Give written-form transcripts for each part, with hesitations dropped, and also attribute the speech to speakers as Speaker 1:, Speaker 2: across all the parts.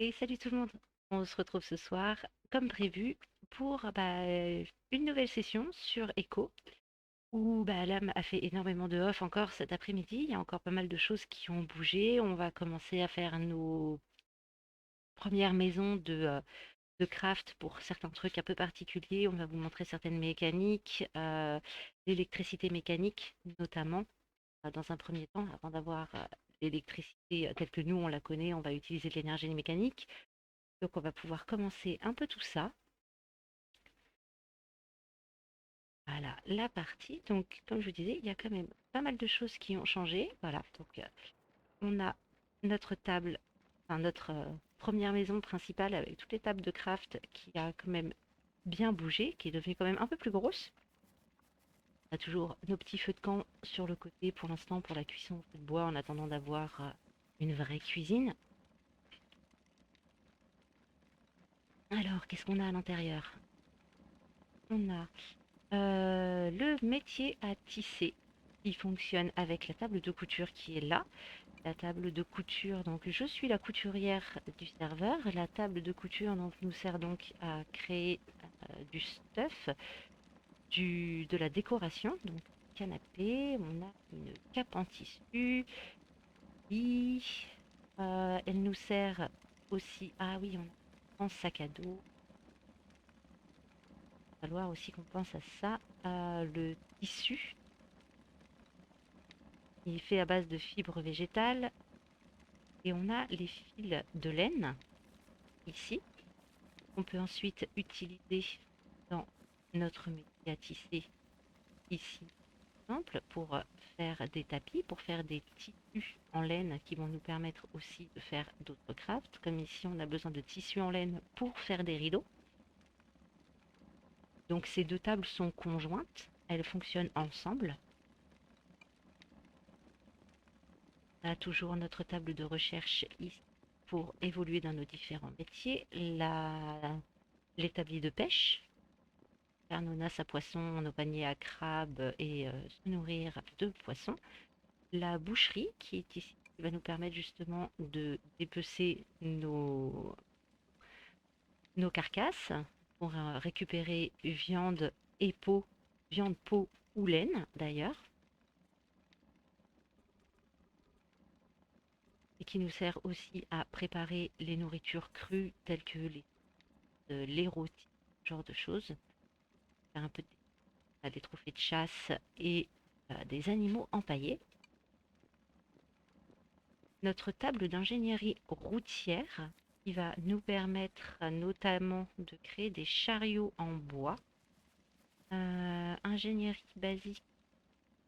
Speaker 1: Et salut tout le monde. On se retrouve ce soir, comme prévu, pour une nouvelle session sur Echo, où Lame a fait énormément de off encore cet après-midi. Il y a encore pas mal de choses qui ont bougé. On va commencer à faire nos premières maisons de craft pour certains trucs un peu particuliers. On va vous montrer certaines mécaniques, l'électricité mécanique notamment, dans un premier temps, avant d'avoir l'électricité telle que nous on la connaît, on va utiliser de l'énergie mécanique. Donc on va pouvoir commencer un peu tout ça. Voilà, la partie. Donc comme je vous disais, il y a quand même pas mal de choses qui ont changé. Voilà, donc on a notre table, enfin notre première maison principale avec toutes les tables de craft qui a quand même bien bougé, qui est devenue quand même un peu plus grosse. On a toujours nos petits feux de camp sur le côté pour l'instant pour la cuisson au feu de bois en attendant d'avoir une vraie cuisine. Alors, qu'est-ce qu'on a à l'intérieur? On a le métier à tisser, il fonctionne avec la table de couture qui est là. La table de couture, donc je suis la couturière du serveur. La table de couture donc, nous sert donc à créer du stuff, de la décoration. Donc canapé, on a une cape en tissu. Et, elle nous sert aussi. Ah oui, on a un sac à dos. Il va falloir aussi qu'on pense à ça. Le tissu. Il est fait à base de fibres végétales et on a les fils de laine ici. On peut ensuite utiliser dans notre métier à tisser ici, par exemple, pour faire des tapis, pour faire des tissus en laine qui vont nous permettre aussi de faire d'autres crafts. Comme ici, on a besoin de tissus en laine pour faire des rideaux. Donc ces deux tables sont conjointes, elles fonctionnent ensemble. On a toujours notre table de recherche ici pour évoluer dans nos différents métiers. L'établi de pêche, faire nos nasses à poissons, nos paniers à crabes et se nourrir de poissons. La boucherie qui est ici, qui va nous permettre justement de dépecer nos carcasses pour récupérer viande et peau, viande, peau ou laine d'ailleurs, et qui nous sert aussi à préparer les nourritures crues telles que les rôtis, ce genre de choses. Faire un peu des trophées de chasse et des animaux empaillés. Notre table d'ingénierie routière qui va nous permettre notamment de créer des chariots en bois. Ingénierie basique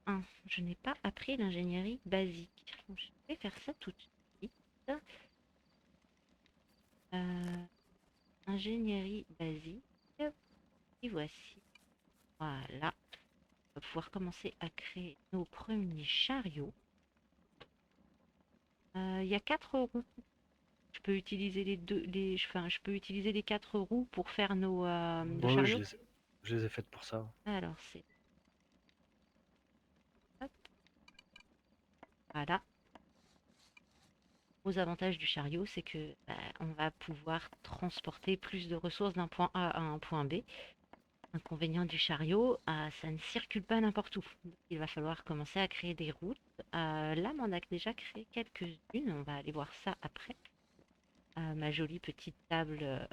Speaker 1: 1. Je n'ai pas appris l'ingénierie basique. Donc, je vais faire ça tout de suite. Euh, Ingénierie basique. Et voici. Voilà. On va pouvoir commencer à créer nos premiers chariots. Il y a 4 roues. Je peux utiliser enfin, je peux utiliser les 4 roues pour faire nos
Speaker 2: Oui,
Speaker 1: chariots.
Speaker 2: je les ai faites pour ça.
Speaker 1: Alors c'est hop, voilà. Gros avantage du chariot, c'est que on va pouvoir transporter plus de ressources d'un point A à un point B. Inconvénient du chariot, ça ne circule pas n'importe où. Donc, il va falloir commencer à créer des routes. Là, on en a déjà créé quelques-unes. On va aller voir ça après. Ma jolie petite table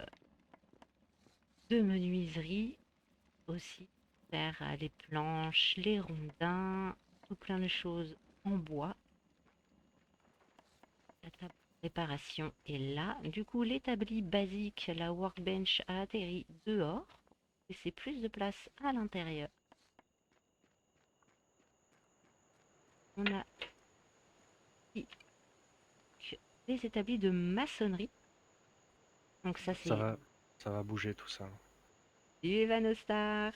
Speaker 1: de menuiserie aussi. Faire les planches, les rondins, tout plein de choses en bois. La table de réparation est là. Du coup, l'établi basique, la workbench a atterri dehors pour laisser plus de place à l'intérieur. On a ici les établis de maçonnerie. Donc ça,
Speaker 2: Ça
Speaker 1: c'est
Speaker 2: va, ça va bouger tout ça.
Speaker 1: du Vanostar.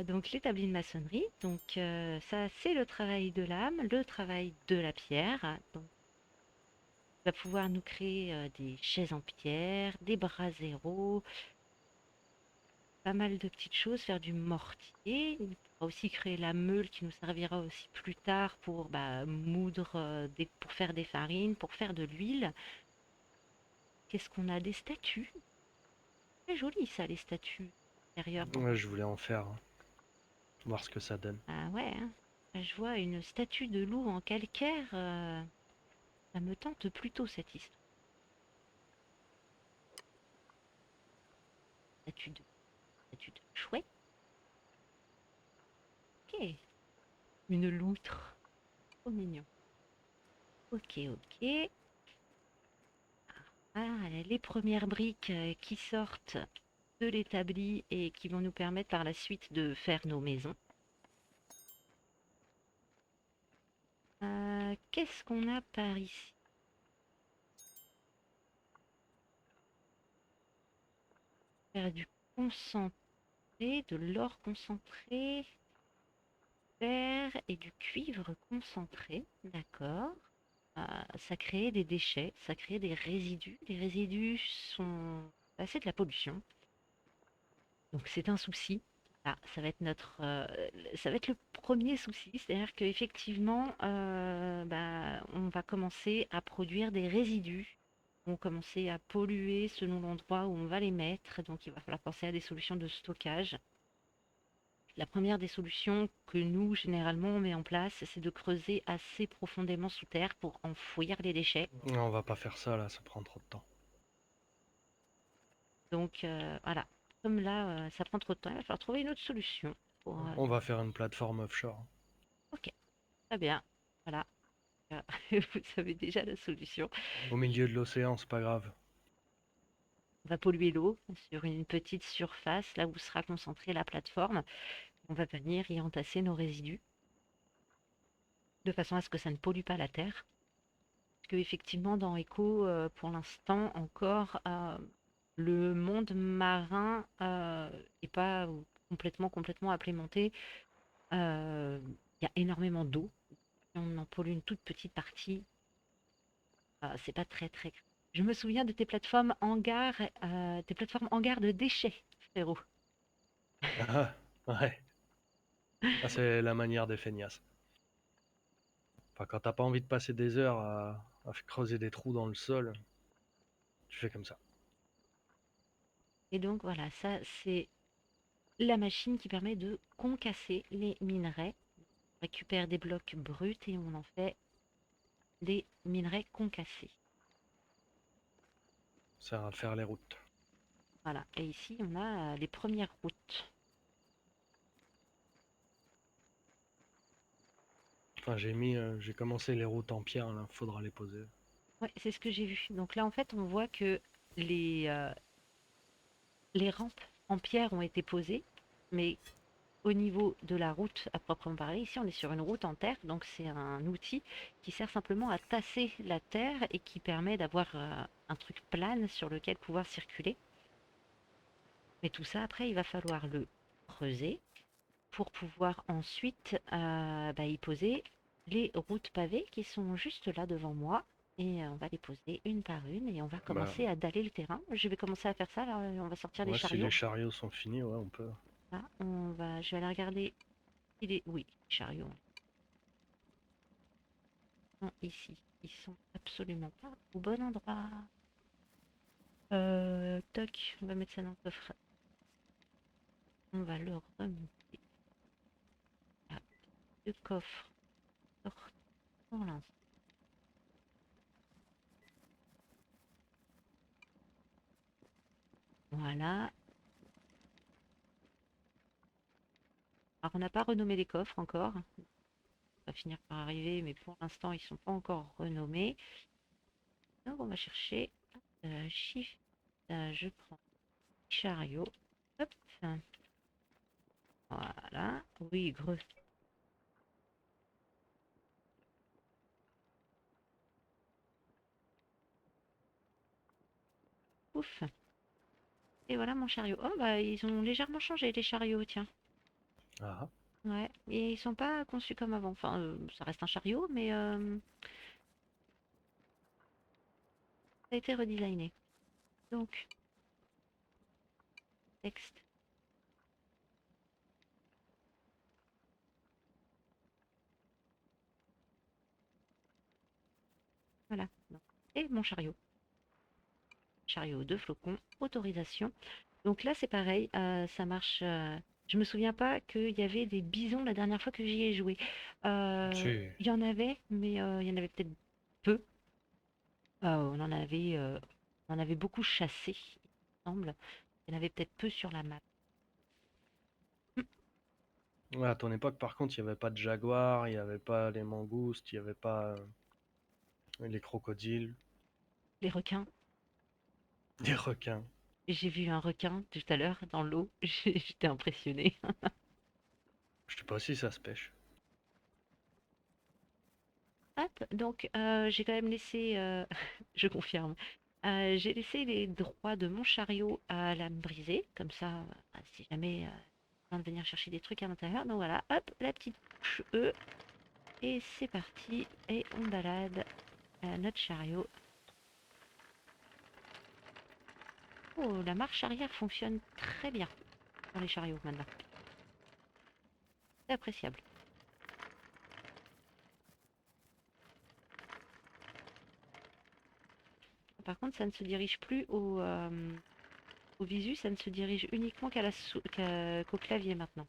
Speaker 1: Donc l'établi de maçonnerie. Donc ça, c'est le travail de l'âme, le travail de la pierre. Donc va pouvoir nous créer des chaises en pierre, des bras zéro, pas mal de petites choses, faire du mortier. Il pourra aussi créer la meule qui nous servira aussi plus tard pour bah, moudre, pour faire des farines, pour faire de l'huile. Qu'est-ce qu'on a? Des statues. C'est joli ça, les statues intérieures.
Speaker 2: Ouais, je voulais en faire, hein, voir ce que ça donne.
Speaker 1: Ah ouais, hein. Je vois une statue de loup en calcaire. Ça me tente plutôt cette histoire. Statue de, statue de chouette. Ok. Une loutre. Trop mignon. Ok, ok. Ah, les premières briques qui sortent de l'établi et qui vont nous permettre par la suite de faire nos maisons. Qu'est-ce qu'on a par ici? Faire du concentré, de l'or concentré, fer et du cuivre concentré. D'accord. Ça crée des déchets, ça crée des résidus. Les résidus sont c'est de la pollution. Donc c'est un souci. Ah, ça va être ça va être le premier souci, c'est-à-dire qu'effectivement, bah, on va commencer à produire des résidus, on va commencer à polluer selon l'endroit où on va les mettre, donc il va falloir penser à des solutions de stockage. La première des solutions que nous, généralement, on met en place, c'est de creuser assez profondément sous terre pour enfouir les déchets.
Speaker 2: Non, on va pas faire ça là, ça prend trop de temps.
Speaker 1: Donc voilà, comme là, ça prend trop de temps, il va falloir trouver une autre solution pour,
Speaker 2: On va faire une plateforme offshore.
Speaker 1: OK, très bien. Voilà, heu, vous savez déjà la solution.
Speaker 2: Au milieu de l'océan, c'est pas grave.
Speaker 1: On va polluer l'eau sur une petite surface, là où sera concentrée la plateforme. On va venir y entasser nos résidus, de façon à ce que ça ne pollue pas la terre. Parce qu'effectivement, dans Eco, pour l'instant encore, le monde marin, est pas complètement implémenté. Il y a énormément d'eau. Si on en pollue une toute petite partie, c'est pas très, très grave. Je me souviens de tes plateformes hangars de déchets, frérot.
Speaker 2: Ah, ouais. Ah, c'est la manière des feignasses. Enfin, quand t'as pas envie de passer des heures à creuser des trous dans le sol, tu fais comme ça.
Speaker 1: Et donc voilà, ça c'est la machine qui permet de concasser les minerais. On récupère des blocs bruts et on en fait des minerais concassés.
Speaker 2: Ça sert à faire les routes.
Speaker 1: Voilà, et ici on a les premières routes.
Speaker 2: Enfin, j'ai commencé les routes en pierre, là, faudra les poser.
Speaker 1: Ouais, c'est ce que j'ai vu. Donc là en fait on voit que les, euh, les rampes en pierre ont été posées, mais au niveau de la route à proprement parler, ici on est sur une route en terre, donc c'est un outil qui sert simplement à tasser la terre et qui permet d'avoir un truc plane sur lequel pouvoir circuler. Mais tout ça, après, il va falloir le creuser pour pouvoir ensuite bah, y poser les routes pavées qui sont juste là devant moi. Et on va les poser une par une et on va
Speaker 2: Bah,
Speaker 1: commencer à daller le terrain. Je vais commencer à faire ça. Là, on va sortir les
Speaker 2: ouais, si les
Speaker 1: chariots.
Speaker 2: chariots sont finis, ouais, on peut.
Speaker 1: Là, je vais aller regarder. Oui, les chariots sont ici. Ils sont absolument pas au bon endroit. Toc, on va mettre ça dans le coffre. On va le remonter. Là, le coffre sort pour l'instant. Voilà. Alors, on n'a pas renommé les coffres encore. Ça va finir par arriver, mais pour l'instant, ils sont pas encore renommés. Donc, on va chercher Shift. Je prends chariot. Hop. Voilà. Oui, gros. Ouf. Et voilà mon chariot. Oh, bah, ils ont légèrement changé, les chariots, tiens.
Speaker 2: Ah,
Speaker 1: Ouais. Et ils sont pas conçus comme avant. Enfin, ça reste un chariot, mais ça a été redesigné. Donc, texte. Voilà. Donc, et mon chariot. Chariot de flocons, autorisation. Donc là, c'est pareil, ça marche. Je me souviens pas qu'il y avait des bisons la dernière fois que j'y ai joué.
Speaker 2: Si.
Speaker 1: Il y en avait, mais il y en avait peut-être peu. On en avait beaucoup chassé, il me semble. Il y en avait peut-être peu sur la map. Hum,
Speaker 2: Ouais, à ton époque, par contre, il n'y avait pas de jaguar, il n'y avait pas les mangoustes, il n'y avait pas les crocodiles,
Speaker 1: les requins.
Speaker 2: les requins.
Speaker 1: J'ai vu un requin tout à l'heure dans l'eau. J'étais impressionnée.
Speaker 2: Je sais pas si ça se pêche.
Speaker 1: Hop, donc j'ai quand même laissé, je confirme, j'ai laissé les droits de mon chariot à lame brisée, comme ça, si jamais besoin de venir chercher des trucs à l'intérieur. Donc voilà, hop, la petite touche E, et c'est parti, et on balade notre chariot. Oh, la marche arrière fonctionne très bien dans les chariots maintenant. C'est appréciable. Par contre, ça ne se dirige plus au visu, ça ne se dirige uniquement qu'au clavier maintenant.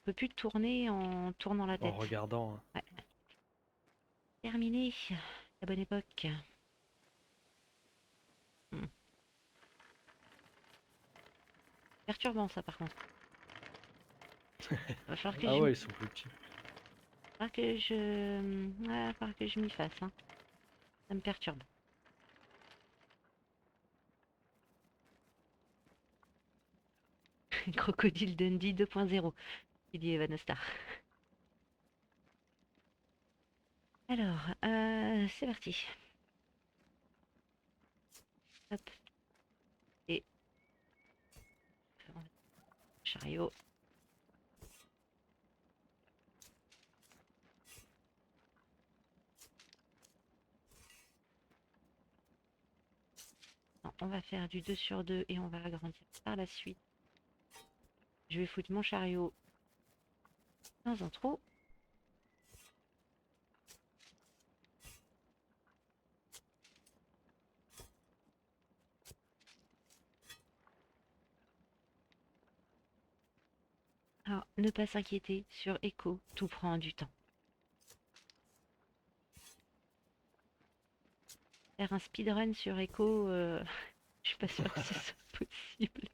Speaker 1: On peut plus tourner en tournant la
Speaker 2: En
Speaker 1: tête.
Speaker 2: regardant, hein.
Speaker 1: Ouais. Terminé. La bonne époque. Hmm. Perturbant ça par contre. Va falloir que
Speaker 2: Ah
Speaker 1: je,
Speaker 2: ouais, ils sont plus petits.
Speaker 1: va falloir que je m'y fasse, hein. Ça me perturbe. Crocodile Dundee 2.0. Il dit Evanestar. Alors, c'est parti. Hop. Et chariot. Non, on va faire du 2 sur 2 et on va agrandir par la suite. Je vais foutre mon chariot dans un trou. Alors, ne pas s'inquiéter, sur Echo, tout prend du temps. Faire un speedrun sur Echo, je suis pas sûre que ce soit possible.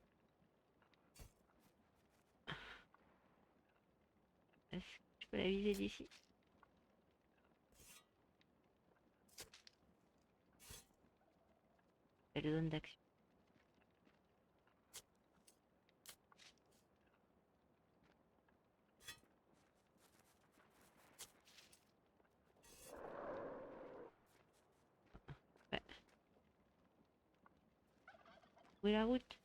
Speaker 1: Est-ce que je peux la viser d'ici? Belle zone d'action. Ouais. Où est la route?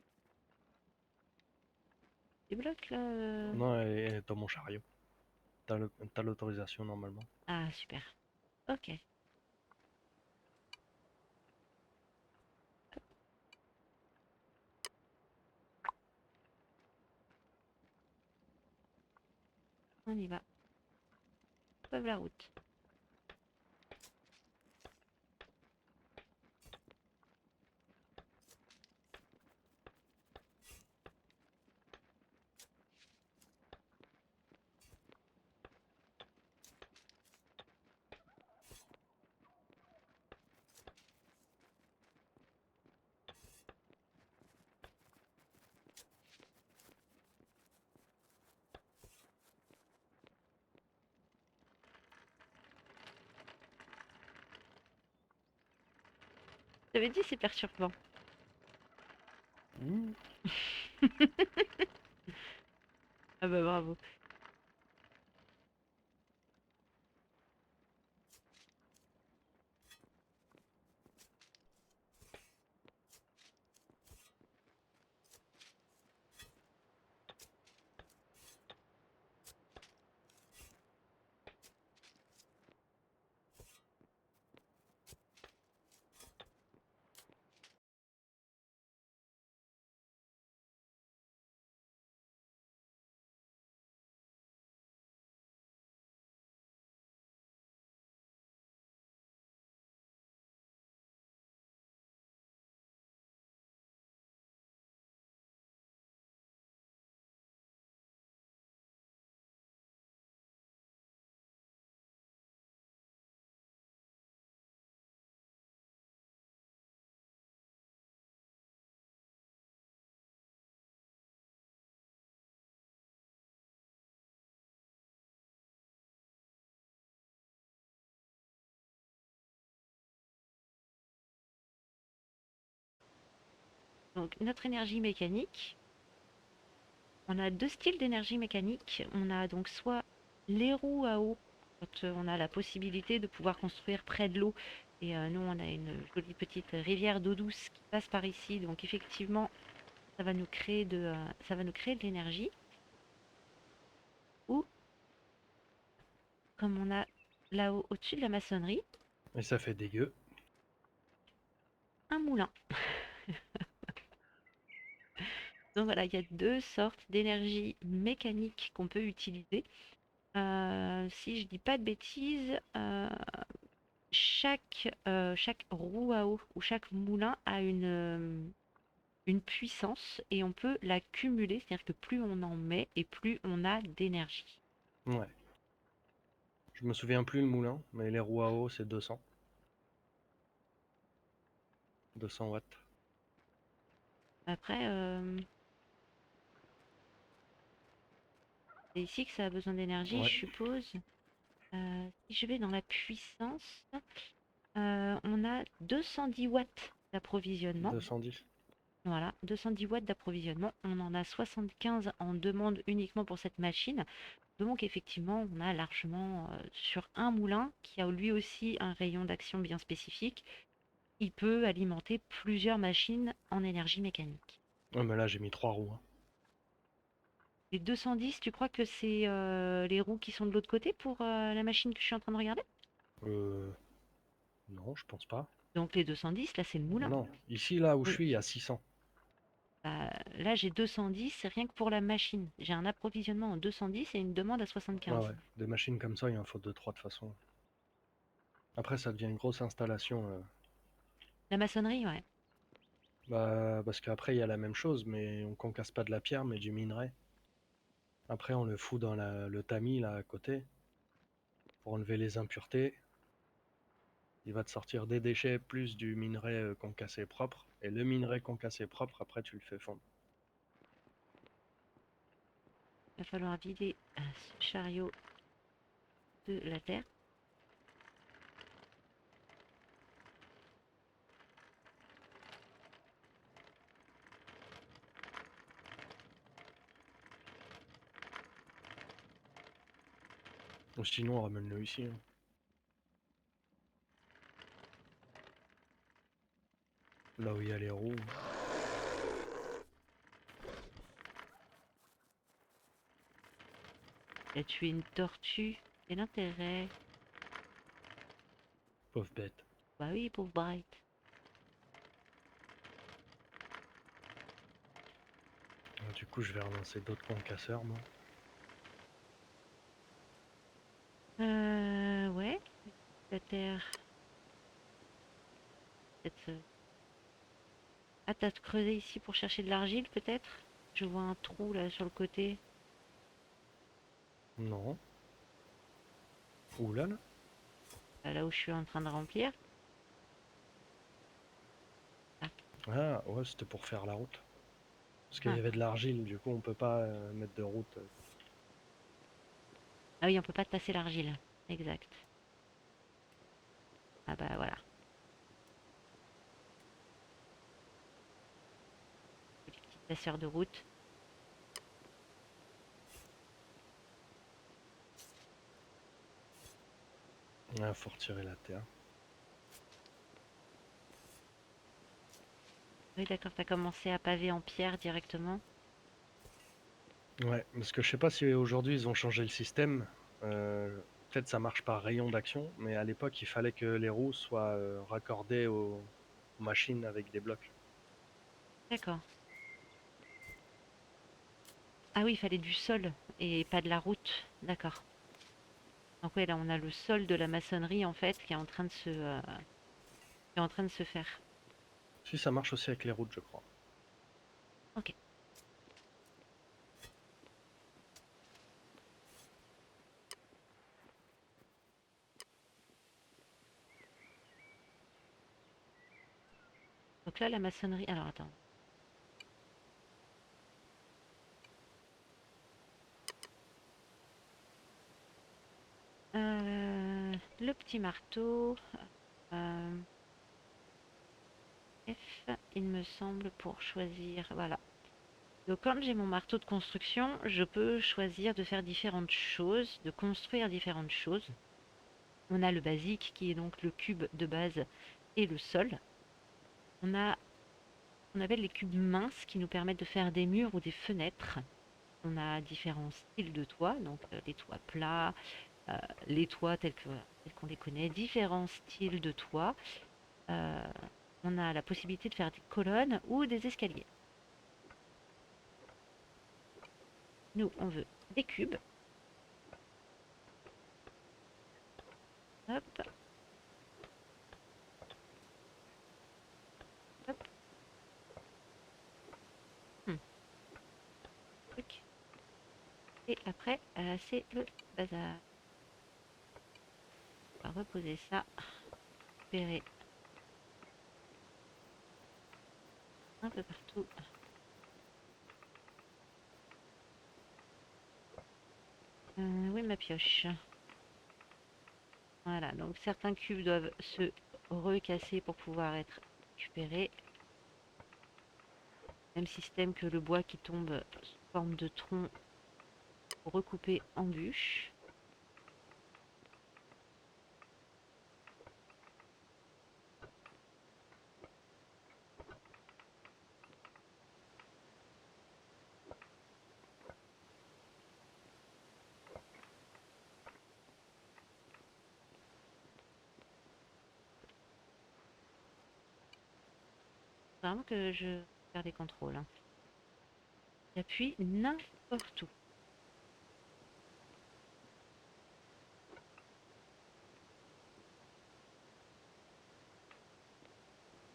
Speaker 1: Des blocs là
Speaker 2: Non, elle est dans mon chariot. T'as l'autorisation normalement.
Speaker 1: Ah, super. Ok. On y va. Sauve la route. J'avais dit c'est perturbant.
Speaker 2: Hmm.
Speaker 1: Ah bah bravo. Donc notre énergie mécanique, on a deux styles d'énergie mécanique. On a donc soit les roues à eau, quand on a la possibilité de pouvoir construire près de l'eau. Et nous, on a une jolie petite rivière d'eau douce qui passe par ici. Donc effectivement, ça va nous créer de l'énergie. Ou comme on a là-haut, au-dessus de la maçonnerie,
Speaker 2: Et ça fait dégueu.
Speaker 1: un moulin. Donc voilà, il y a deux sortes d'énergie mécanique qu'on peut utiliser. Si je dis pas de bêtises, chaque roue à eau ou chaque moulin a une puissance et on peut la cumuler, c'est-à-dire que plus on en met et plus on a d'énergie.
Speaker 2: Ouais. Je me souviens plus le moulin, mais les roues à eau, c'est 200. 200 watts.
Speaker 1: Après, c'est ici que ça a besoin d'énergie,
Speaker 2: Ouais,
Speaker 1: je suppose. Si je vais dans la puissance, on a 210 watts d'approvisionnement.
Speaker 2: 210.
Speaker 1: Voilà, 210 watts d'approvisionnement. On en a 75 en demande uniquement pour cette machine. Donc effectivement, on a largement sur un moulin qui a lui aussi un rayon d'action bien spécifique, il peut alimenter plusieurs machines en énergie mécanique.
Speaker 2: Ouais, mais là, j'ai mis 3 roues, hein.
Speaker 1: Les 210, tu crois que c'est les roues qui sont de l'autre côté pour la machine que je suis en train de regarder?
Speaker 2: Euh, non, je pense pas.
Speaker 1: Donc les 210, là c'est le moulin.
Speaker 2: Non, ici, là où je
Speaker 1: Oui.
Speaker 2: suis, il y a 600.
Speaker 1: Là j'ai 210, c'est rien que pour la machine. J'ai un approvisionnement en 210 et une demande à
Speaker 2: Ouais,
Speaker 1: 75.
Speaker 2: ouais. Des machines comme ça, il en faut 2-3 de toute façon. Après, ça devient une grosse installation.
Speaker 1: La maçonnerie, ouais.
Speaker 2: Bah, parce qu'après, il y a la même chose, mais on concasse pas de la pierre, mais du minerai. Après, on le fout dans le tamis, là, à côté, pour enlever les impuretés. Il va te sortir des déchets plus du minerai concassé propre. Et le minerai concassé propre, après, tu le fais fondre.
Speaker 1: Il va falloir vider ce chariot de la terre.
Speaker 2: Ou sinon, ramène-le ici, hein. Là où il y a les roues.
Speaker 1: Il a tué une tortue. Quel intérêt?
Speaker 2: Pauvre bête.
Speaker 1: Bah oui, pauvre Bright.
Speaker 2: Du coup, je vais relancer d'autres concasseurs, moi.
Speaker 1: Ouais. La terre. Peut-être. Ah, t'as creusé ici pour chercher de l'argile, peut-être? Je vois un trou là sur le côté.
Speaker 2: Non. Ouh là là.
Speaker 1: Là où je suis en train de remplir. Ah,
Speaker 2: Ah, ouais, c'était pour faire la route. Parce qu'il y
Speaker 1: ah.
Speaker 2: avait de l'argile, du coup, on peut pas mettre de route.
Speaker 1: Ah oui, on peut pas tasser l'argile. Exact. Ah bah voilà. Les petits tasseurs de route.
Speaker 2: Ah, faut retirer la terre.
Speaker 1: Oui, d'accord, t'as commencé à paver en pierre directement.
Speaker 2: Ouais, parce que je sais pas si aujourd'hui ils ont changé le système. Peut-être ça marche par rayon d'action, mais à l'époque il fallait que les roues soient raccordées aux machines avec des blocs.
Speaker 1: D'accord. Ah oui, il fallait du sol et pas de la route. D'accord. Donc oui, là on a le sol de la maçonnerie en fait qui est en train de qui est en train de se faire.
Speaker 2: Si ça marche aussi avec les routes, je crois.
Speaker 1: Ok. Donc là la maçonnerie. Alors attends. Le petit marteau. euh, F, il me semble, pour choisir. Voilà. Donc quand j'ai mon marteau de construction, je peux choisir de faire différentes choses, de construire différentes choses. On a le basique qui est donc le cube de base et le sol. On a ce qu'on appelle les cubes minces qui nous permettent de faire des murs ou des fenêtres. On a différents styles de toits, donc les toits plats, les toits tels qu'on les connaît, différents styles de toits. Euh, on a la possibilité de faire des colonnes ou des escaliers. Nous, on veut des cubes. Hop, hop. Hmm, truc. Et après, c'est le bazar. On va reposer ça, récupérer un peu partout. Oui, ma pioche. Voilà, donc certains cubes doivent se recasser pour pouvoir être récupérés. Même système que le bois qui tombe sous forme de tronc recoupé en bûches. Vraiment que je perds les contrôles, hein. J'appuie n'importe où.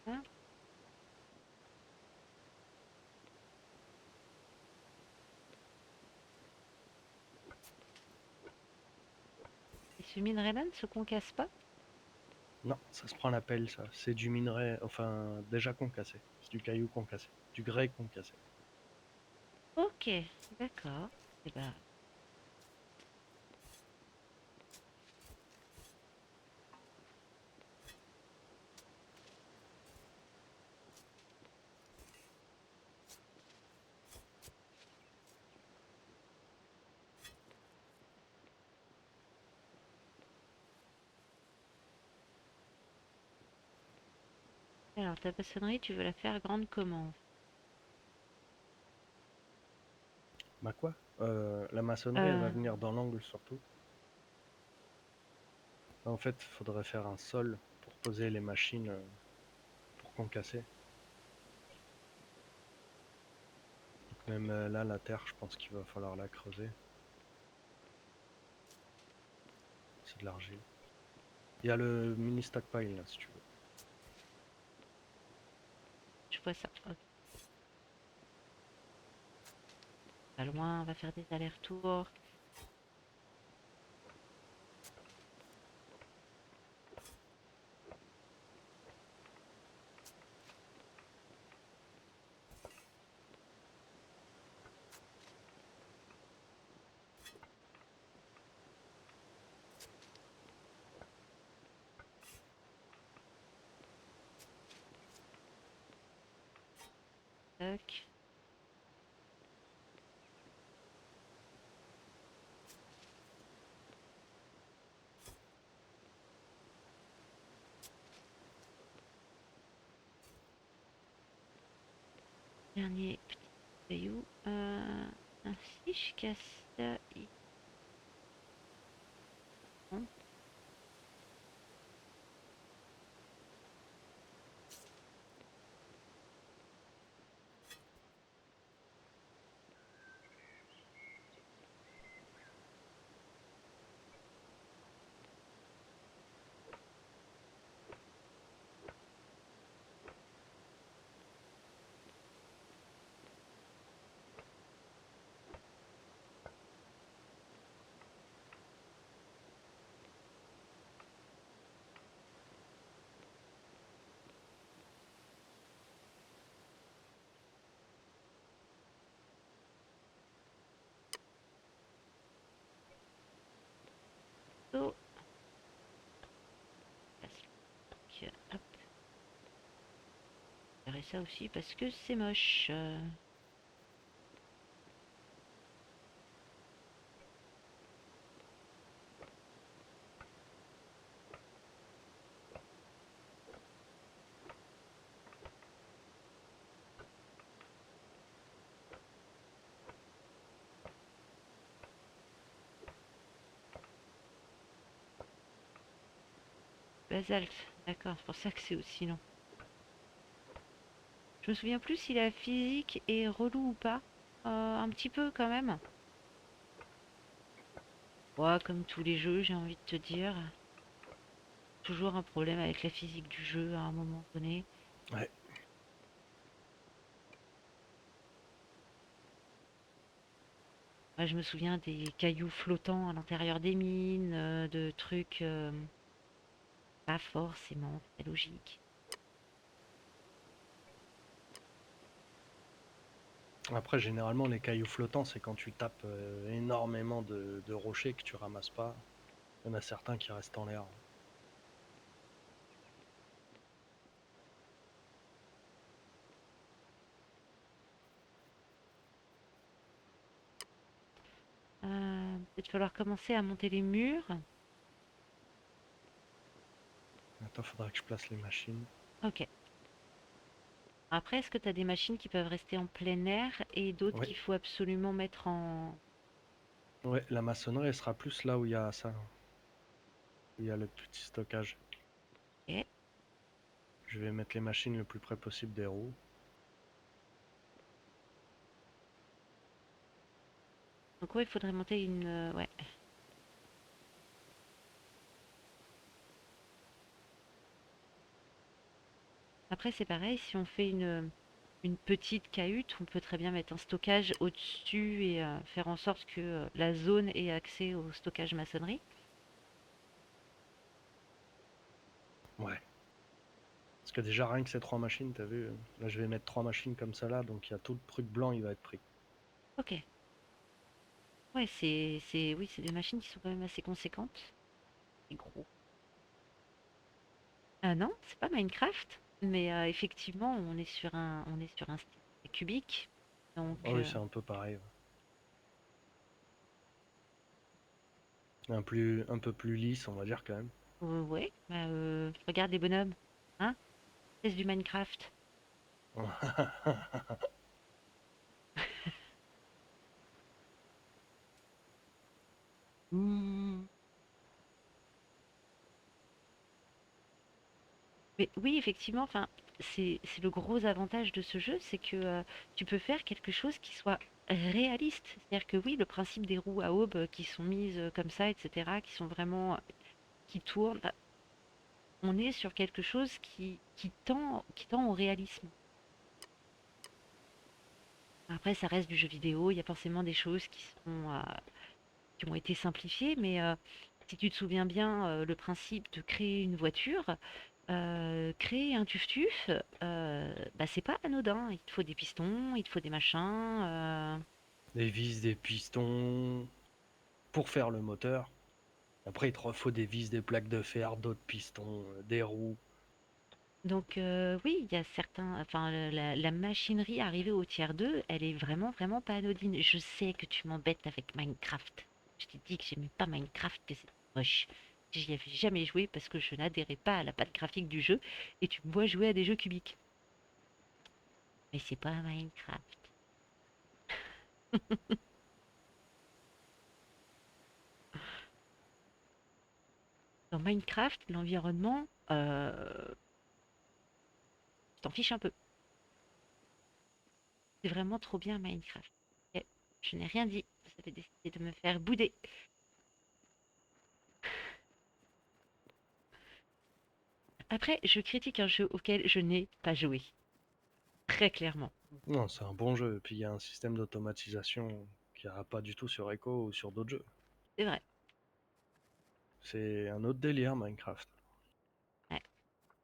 Speaker 1: Hein. Et ce minerai-là ne se concasse pas?
Speaker 2: Non, ça se prend la pelle, ça. C'est du minerai, enfin, déjà concassé. C'est du caillou concassé. Du grès concassé.
Speaker 1: Ok, d'accord. Eh ben, alors ta maçonnerie, tu veux la faire grande comment?
Speaker 2: Bah quoi? La maçonnerie, elle va
Speaker 1: Euh,
Speaker 2: venir dans l'angle surtout. En fait, il faudrait faire un sol pour poser les machines pour concasser. Donc même là, la terre, je pense qu'il va falloir la creuser. C'est de l'argile. Il y a le mini stockpile là, si tu veux.
Speaker 1: je vois ça. Ok. Pas loin, on va faire des allers-retours. Tac. Dernier petit caillou. Si je casse ça ici. ça aussi parce que c'est moche. Basalte, d'accord, c'est pour ça que c'est aussi long. Je me souviens plus si la physique est relou ou pas. Un petit peu quand même. Ouais, comme tous les jeux, j'ai envie de te dire. Toujours un problème avec la physique du jeu à un moment donné.
Speaker 2: Ouais.
Speaker 1: Ouais, je me souviens des cailloux flottants à l'intérieur des mines, de trucs pas forcément très logiques.
Speaker 2: Après, généralement, les cailloux flottants, c'est quand tu tapes énormément de rochers que tu ramasses pas. Il y en a certains qui restent en l'air.
Speaker 1: Peut-être falloir commencer à monter les murs.
Speaker 2: Attends, faudrait que je place les machines.
Speaker 1: Ok. Après, est-ce que tu as des machines qui peuvent rester en plein air et d'autres
Speaker 2: Ouais,
Speaker 1: qu'il faut absolument mettre en...
Speaker 2: ouais, la maçonnerie, elle sera plus là où il y a ça, où il y a le petit stockage.
Speaker 1: Ok.
Speaker 2: Je vais mettre les machines le plus près possible des roues.
Speaker 1: Donc ouais, il faudrait monter une... ouais. Après, c'est pareil, si on fait une petite cahute, on peut très bien mettre un stockage au-dessus et faire en sorte que la zone ait accès au stockage maçonnerie.
Speaker 2: Ouais. Parce que déjà, rien que ces trois machines, t'as vu, là je vais mettre trois machines comme ça là, donc il y a tout le truc blanc, il va être pris.
Speaker 1: Ok. Ouais, oui, c'est des machines qui sont quand même assez conséquentes et gros. Ah non, c'est pas Minecraft, mais effectivement, on est sur un style cubique.
Speaker 2: Ah
Speaker 1: Donc,
Speaker 2: oui, c'est un peu pareil. Ouais. Un peu plus lisse, on va dire quand même.
Speaker 1: ouais, bah, regarde les bonhommes, hein? C'est du Minecraft. Hmm. Mais oui, effectivement, enfin, c'est le gros avantage de ce jeu, c'est que tu peux faire quelque chose qui soit réaliste. C'est-à-dire que oui, le principe des roues à aubes qui sont mises comme ça, etc., qui sont vraiment qui tournent, bah, on est sur quelque chose qui tend au réalisme. Après, ça reste du jeu vidéo, il y a forcément des choses qui ont été simplifiées, mais si tu te souviens bien, le principe de créer une voiture, créer un tuf-tuf, bah, c'est pas anodin. Il te faut des pistons, il te faut des machins.
Speaker 2: Des vis, des pistons pour faire le moteur. Après, il te faut des vis, des plaques de fer, d'autres pistons, des roues.
Speaker 1: Donc oui, il y a certains, enfin la machinerie arrivée au tiers 2, elle est vraiment vraiment pas anodine. Je sais que tu m'embêtes avec Minecraft. Je t'ai dit que j'aimais pas Minecraft, que c'était moche. J'y avais jamais joué parce que je n'adhérais pas à la patte graphique du jeu et tu me vois jouer à des jeux cubiques. Mais c'est pas Minecraft. Dans Minecraft, l'environnement, tu t'en fiches un peu. C'est vraiment trop bien Minecraft. Ok, je n'ai rien dit. Vous avez décidé de me faire bouder. Après, je critique un jeu auquel je n'ai pas joué. Très clairement.
Speaker 2: Non, c'est un bon jeu. Et puis il y a un système d'automatisation qu'il n'y a pas du tout sur Echo ou sur d'autres jeux.
Speaker 1: C'est vrai.
Speaker 2: C'est un autre délire, Minecraft.
Speaker 1: Ouais.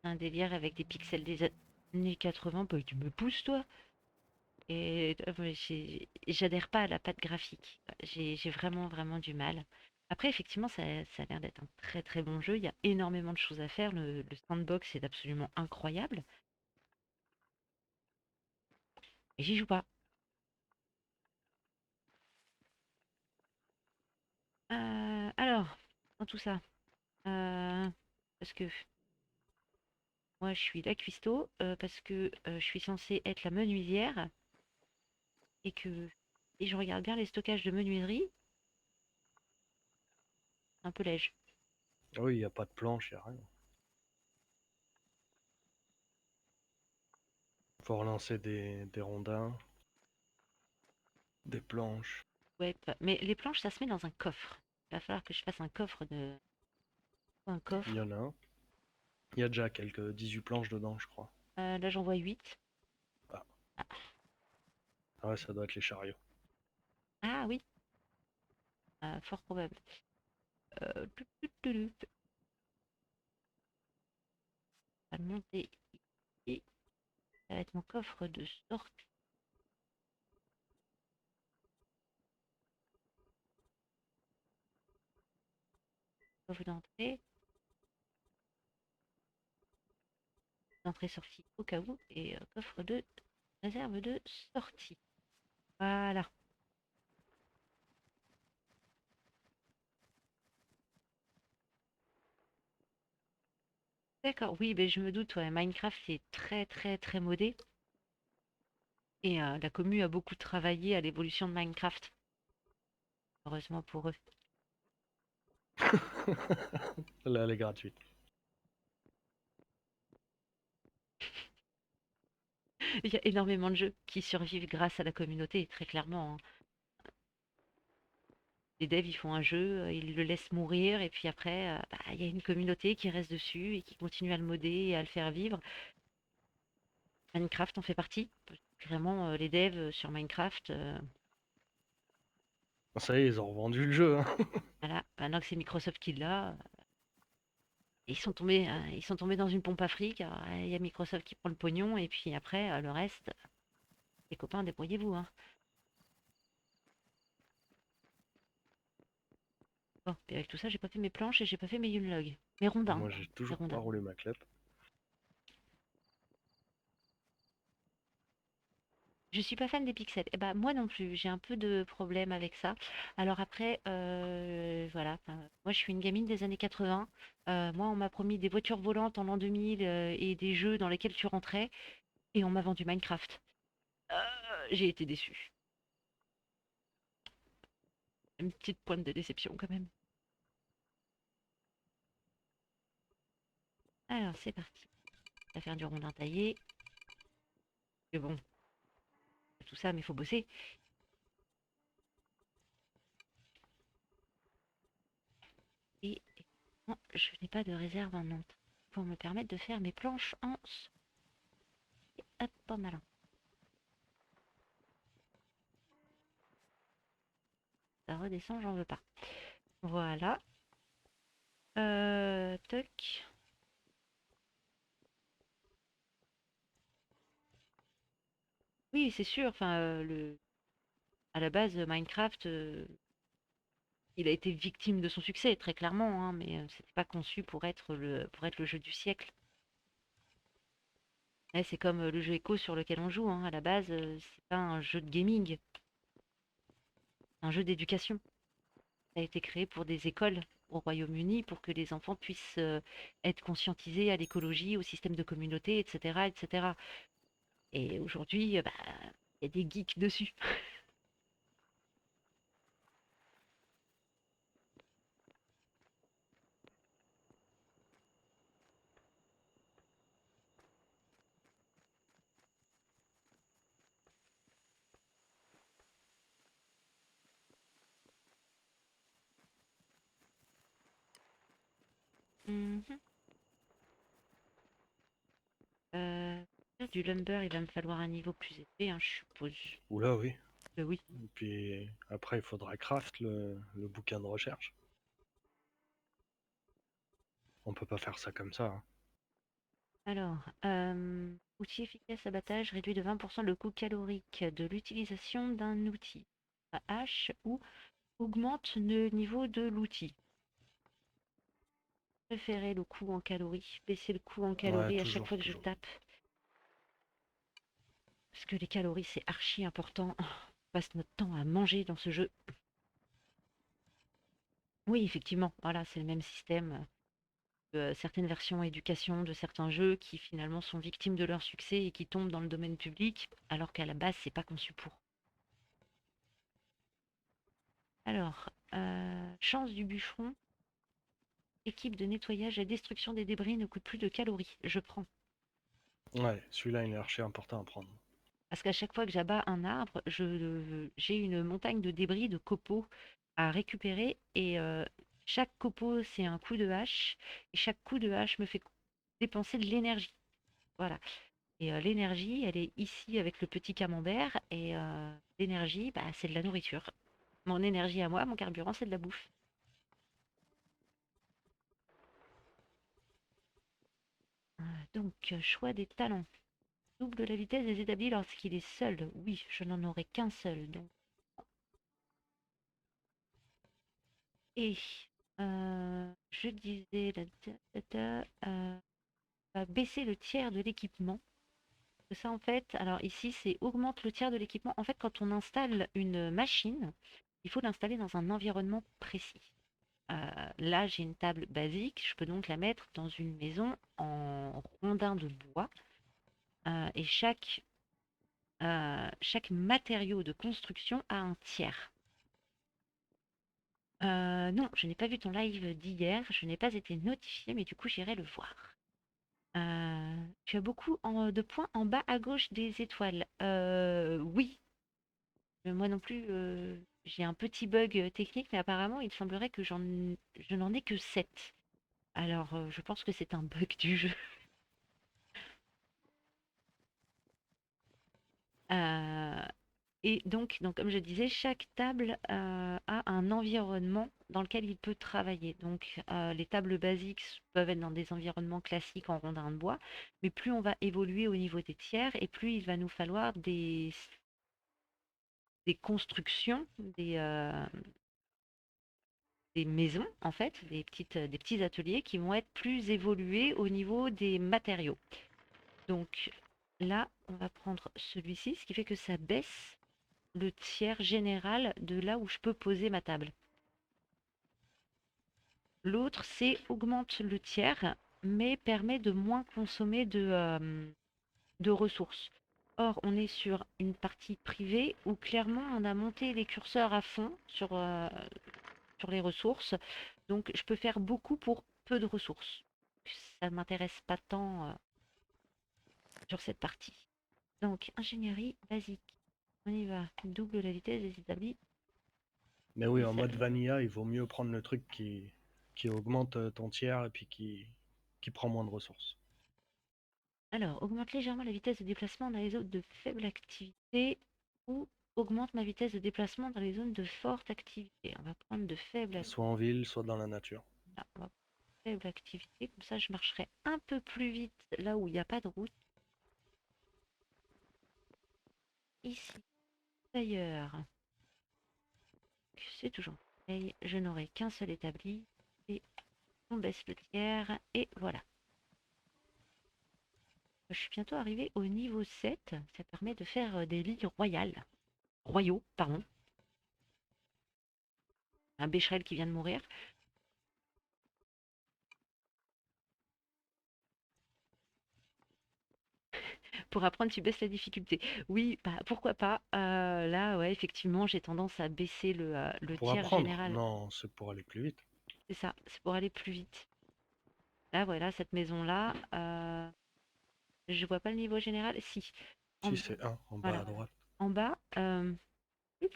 Speaker 1: Un délire avec des pixels des années 80. Bah, tu me pousses, toi. Et ouais, j'adhère pas à la patte graphique. J'ai vraiment, vraiment du mal. Après, effectivement, ça a l'air d'être un très, très bon jeu. Il y a énormément de choses à faire. Le sandbox est absolument incroyable. Et j'y joue pas. Alors, dans tout ça, parce que moi je suis la cuistot, parce que je suis censée être la menuisière, et que et je regarde bien les stockages de menuiserie, un peu léger.
Speaker 2: Oui, il n'y a pas de planche, il n'y a rien. Faut relancer des rondins, des planches.
Speaker 1: Ouais, mais les planches, ça se met dans un coffre. Il va falloir que je fasse un coffre de. Un
Speaker 2: Il y
Speaker 1: coffre.
Speaker 2: en a un. Il y a déjà quelques 18 planches dedans, je crois.
Speaker 1: Là, j'en vois 8.
Speaker 2: Ah, ah ouais, ça doit être les chariots.
Speaker 1: Ah oui, fort probable. Tup, tup, tup, tup. On va le monter ici. Ça va être mon coffre de sortie. Coffre d'entrée. D'entrée-sortie au cas où. Et coffre de réserve de sortie. Voilà. D'accord, oui, ben, je me doute, ouais, Minecraft c'est très très très modé. Et la commu a beaucoup travaillé à l'évolution de Minecraft. Heureusement pour eux.
Speaker 2: Là, elle est gratuite.
Speaker 1: Il y a énormément de jeux qui survivent grâce à la communauté, très clairement, hein. Les devs, ils font un jeu, ils le laissent mourir, et puis après, bah, il y a une communauté qui reste dessus et qui continue à le modder et à le faire vivre. Minecraft en fait partie. Vraiment, les devs sur Minecraft,
Speaker 2: Ça y est, ils ont revendu le jeu, hein.
Speaker 1: voilà, maintenant que c'est Microsoft qui l'a, ils sont tombés dans une pompe à fric. Alors, il y a Microsoft qui prend le pognon, et puis après, le reste, les copains, débrouillez-vous, hein. Bon, et avec tout ça, j'ai pas fait mes planches et j'ai pas fait mes Yunlog. Mes rondins,
Speaker 2: Moi, j'ai
Speaker 1: mes
Speaker 2: toujours pas
Speaker 1: rondins.
Speaker 2: roulé ma clope.
Speaker 1: Je suis pas fan des pixels. Eh ben, moi non plus, j'ai un peu de problème avec ça. Alors après, voilà, enfin, moi je suis une gamine des années 80. Moi, on m'a promis des voitures volantes en l'an 2000 et des jeux dans lesquels tu rentrais, et on m'a vendu Minecraft. Euh, j'ai été déçue. Une petite pointe de déception quand même. Alors c'est parti. On va faire du rondin taillé. Mais bon, tout ça, mais faut bosser. Et non, je n'ai pas de réserve en Nantes pour me permettre de faire mes planches en hop, pas malin. Ça redescend, j'en veux pas. Voilà. Toc. Oui, c'est sûr. Enfin, à la base, Minecraft, il a été victime de son succès, très clairement, hein, mais c'était pas conçu pour être le jeu du siècle. Ouais, c'est comme le jeu Echo sur lequel on joue, hein. À la base, c'est pas un jeu de gaming, c'est un jeu d'éducation. Ça a été créé pour des écoles au Royaume-Uni pour que les enfants puissent être conscientisés à l'écologie, au système de communauté, etc., etc. Et aujourd'hui, bah, il y a des geeks dessus. Mhm. Euh, Faire du lumber, il va me falloir un niveau plus élevé, hein, je suppose.
Speaker 2: Oula, oui.
Speaker 1: Oui.
Speaker 2: Et puis après, il faudra craft le bouquin de recherche. On peut pas faire ça comme ça, hein.
Speaker 1: Alors, outil efficace abattage réduit de 20% le coût calorique de l'utilisation d'un outil à hache ou augmente le niveau de l'outil. Préférez le coût en calories, baisser le coût en
Speaker 2: Ouais,
Speaker 1: calories à chaque
Speaker 2: toujours,
Speaker 1: fois que je
Speaker 2: toujours.
Speaker 1: tape. parce que les calories, c'est archi important. On passe notre temps à manger dans ce jeu. Oui, effectivement, voilà, c'est le même système. Certaines versions éducation de certains jeux qui finalement sont victimes de leur succès et qui tombent dans le domaine public, alors qu'à la base, c'est pas conçu pour. Alors, chance du bûcheron, équipe de nettoyage et destruction des débris ne coûte plus de calories. Je prends.
Speaker 2: Ouais, celui-là, il est archi important à prendre.
Speaker 1: Parce qu'à chaque fois que j'abats un arbre, j'ai une montagne de débris, de copeaux à récupérer. Et chaque copeau, c'est un coup de hache. Et chaque coup de hache me fait dépenser de l'énergie. Voilà. Et l'énergie, elle est ici avec le petit camembert. Et l'énergie, bah, c'est de la nourriture. Mon énergie à moi, mon carburant, c'est de la bouffe. Donc, choix des talents. Double la vitesse des établis lorsqu'il est seul. Oui, je n'en aurai qu'un seul. Donc. Et je disais, baisser le tiers de l'équipement. Ça, en fait, alors ici, c'est augmente le tiers de l'équipement. En fait, quand on installe une machine, il faut l'installer dans un environnement précis. Là, j'ai une table basique. Je peux donc la mettre dans une maison en rondin de bois. Et chaque matériau de construction a un tiers. Non, je n'ai pas vu ton live d'hier, je n'ai pas été notifiée, mais du coup j'irai le voir. Tu as beaucoup de points en bas à gauche des étoiles. Oui, mais moi non plus, j'ai un petit bug technique, mais apparemment il semblerait que je n'en ai que 7. Alors je pense que c'est un bug du jeu. Euh, Et donc, comme je disais, chaque table a un environnement dans lequel il peut travailler. Donc, les tables basiques peuvent être dans des environnements classiques en rondin de bois, mais plus on va évoluer au niveau des tiers, et plus il va nous falloir des constructions, des maisons, en fait, des petits ateliers qui vont être plus évolués au niveau des matériaux. Donc, là, on va prendre celui-ci, ce qui fait que ça baisse le tiers général de là où je peux poser ma table. L'autre, c'est augmente le tiers, mais permet de moins consommer de ressources. Or, on est sur une partie privée où clairement on a monté les curseurs à fond sur les ressources. Donc, je peux faire beaucoup pour peu de ressources. Ça ne m'intéresse pas tant sur cette partie. Donc, ingénierie basique. On y va. Double la vitesse des établis.
Speaker 2: Mais oui,
Speaker 1: Et
Speaker 2: en
Speaker 1: ça-
Speaker 2: mode vanilla, il vaut mieux prendre le truc qui augmente ton tiers et puis qui prend moins de ressources.
Speaker 1: Alors, augmente légèrement la vitesse de déplacement dans les zones de faible activité ou augmente ma vitesse de déplacement dans les zones de forte activité. On va prendre de faible,
Speaker 2: Soit en ville, soit dans la nature.
Speaker 1: on va prendre faible activité, comme ça je marcherai un peu plus vite là où il n'y a pas de route. Ici, d'ailleurs, c'est toujours pareil, je n'aurai qu'un seul établi et on baisse le tiers et voilà. Je suis bientôt arrivée au niveau 7. Ça permet de faire des lits royaux, pardon. Un bécherel qui vient de mourir. Pour apprendre, tu baisses la difficulté. Oui, bah, pourquoi pas. Là, ouais, effectivement, j'ai tendance à baisser le
Speaker 2: Pour
Speaker 1: tiers
Speaker 2: apprendre,
Speaker 1: général.
Speaker 2: non, c'est pour aller plus vite.
Speaker 1: C'est ça, c'est pour aller plus vite. Là, voilà, cette maison-là, je vois pas le niveau général. Si, en,
Speaker 2: Si c'est un en bas
Speaker 1: voilà,
Speaker 2: à droite.
Speaker 1: en bas, hop,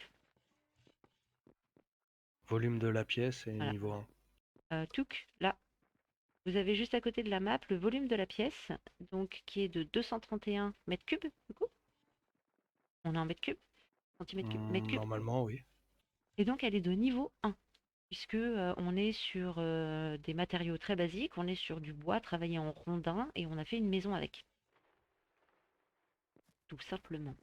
Speaker 2: Volume de la pièce et
Speaker 1: voilà,
Speaker 2: niveau 1.
Speaker 1: touc, là. Vous avez juste à côté de la map le volume de la pièce, donc qui est de 231 mètres cubes, du coup. On est en mètres cubes, centimètres cubes, mètres cubes.
Speaker 2: Normalement, oui.
Speaker 1: Et donc, elle est de niveau 1. Puisque on est sur des matériaux très basiques, on est sur du bois travaillé en rondin et on a fait une maison avec, tout simplement.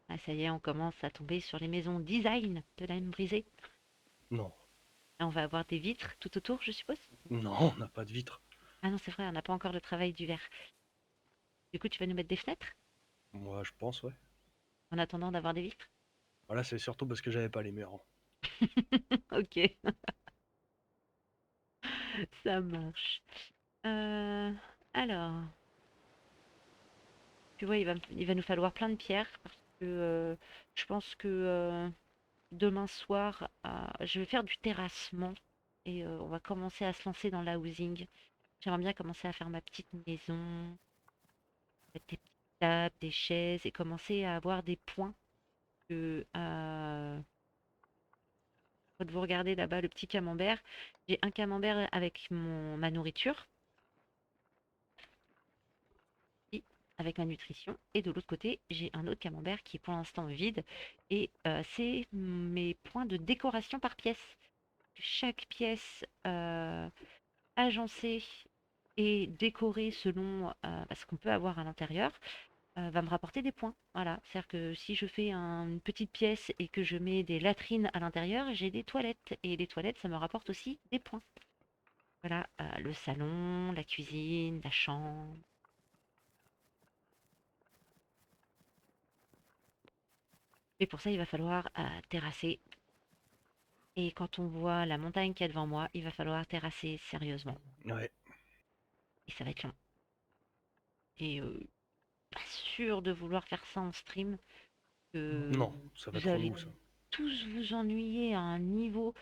Speaker 1: Ah, ça y est, on commence à tomber sur les maisons design de la M brisée.
Speaker 2: Non,
Speaker 1: Là, on va avoir des vitres tout autour, je suppose?
Speaker 2: non, on n'a pas de vitre.
Speaker 1: Ah non, c'est vrai, on n'a pas encore le travail du verre. Du coup, tu vas nous mettre des fenêtres
Speaker 2: Moi, je pense, ouais.
Speaker 1: en attendant d'avoir des vitres?
Speaker 2: Voilà, c'est surtout parce que j'avais pas les murs.
Speaker 1: Ok, ça marche. Euh, alors, tu vois, il va nous falloir plein de pierres parce que je pense que demain soir, je vais faire du terrassement et on va commencer à se lancer dans la housing. J'aimerais bien commencer à faire ma petite maison, mettre des petites tables, des chaises et commencer à avoir des points que, quand vous regardez là-bas le petit camembert, j'ai un camembert avec ma nourriture, et avec ma nutrition, et de l'autre côté, j'ai un autre camembert qui est pour l'instant vide, et c'est mes points de décoration par pièce. Chaque pièce agencée et décorée selon ce qu'on peut avoir à l'intérieur va me rapporter des points. Voilà, c'est-à-dire que si je fais une petite pièce et que je mets des latrines à l'intérieur, j'ai des toilettes. Et les toilettes, ça me rapporte aussi des points. Voilà, le salon, la cuisine, la chambre. Et pour ça, il va falloir terrasser. Et quand on voit la montagne qui est devant moi, il va falloir terrasser sérieusement.
Speaker 2: Ouais.
Speaker 1: Et ça va être long. Et pas sûr de vouloir faire ça en stream, que
Speaker 2: Non, ça va
Speaker 1: vous
Speaker 2: être
Speaker 1: allez
Speaker 2: relou, ça.
Speaker 1: tous vous ennuyer à un niveau.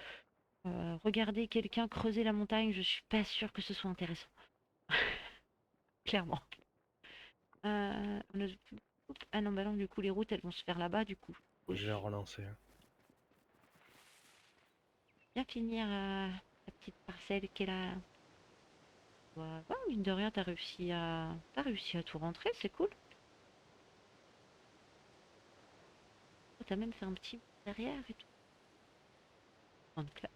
Speaker 1: Regarder quelqu'un creuser la montagne, je suis pas sûre que ce soit intéressant, clairement. On a- Ah non, bah non, du coup, les routes, elles vont se faire là-bas, du coup. Faut
Speaker 2: Je vais relancer.
Speaker 1: bien finir la petite parcelle qui est là. Ouais, mine de rien, t'as réussi à tout rentrer, c'est cool. Oh, t'as même fait un petit derrière et tout. Grande classe.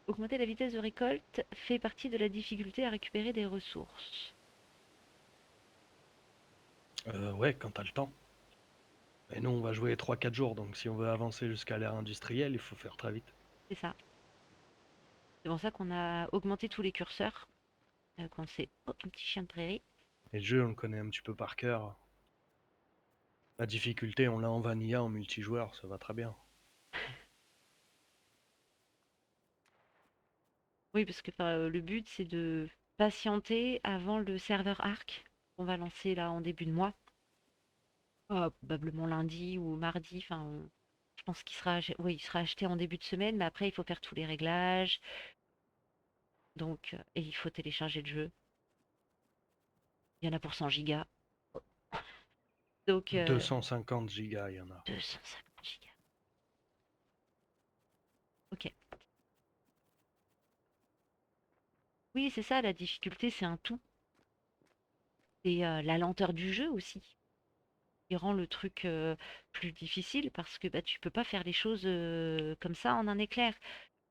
Speaker 1: Augmenter la vitesse de récolte fait partie de la difficulté à récupérer des ressources.
Speaker 2: Ouais, quand t'as le temps. Et nous, on va jouer 3 4 jours, donc si on veut avancer jusqu'à l'ère industrielle, il faut faire très vite.
Speaker 1: C'est ça. C'est pour ça qu'on a augmenté tous les curseurs. Qu'on sait. Oh, un petit chien de prairie.
Speaker 2: Et le jeu, on le connaît un petit peu par cœur. La difficulté, on l'a en vanilla, en multijoueur, ça va très bien.
Speaker 1: Oui, parce que le but, c'est de patienter avant le serveur Arc qu'on va lancer là en début de mois. Probablement lundi ou mardi. Enfin, je pense oui, il sera acheté en début de semaine, mais après, il faut faire tous les réglages. Donc, et il faut télécharger le jeu. Il y en a pour 100 gigas. Donc,
Speaker 2: 250 gigas, il y en a.
Speaker 1: 250 gigas. Ok. Oui, c'est ça, la difficulté, c'est un tout. C'est la lenteur du jeu aussi qui rend le truc plus difficile parce que bah, tu peux pas faire les choses comme ça en un éclair.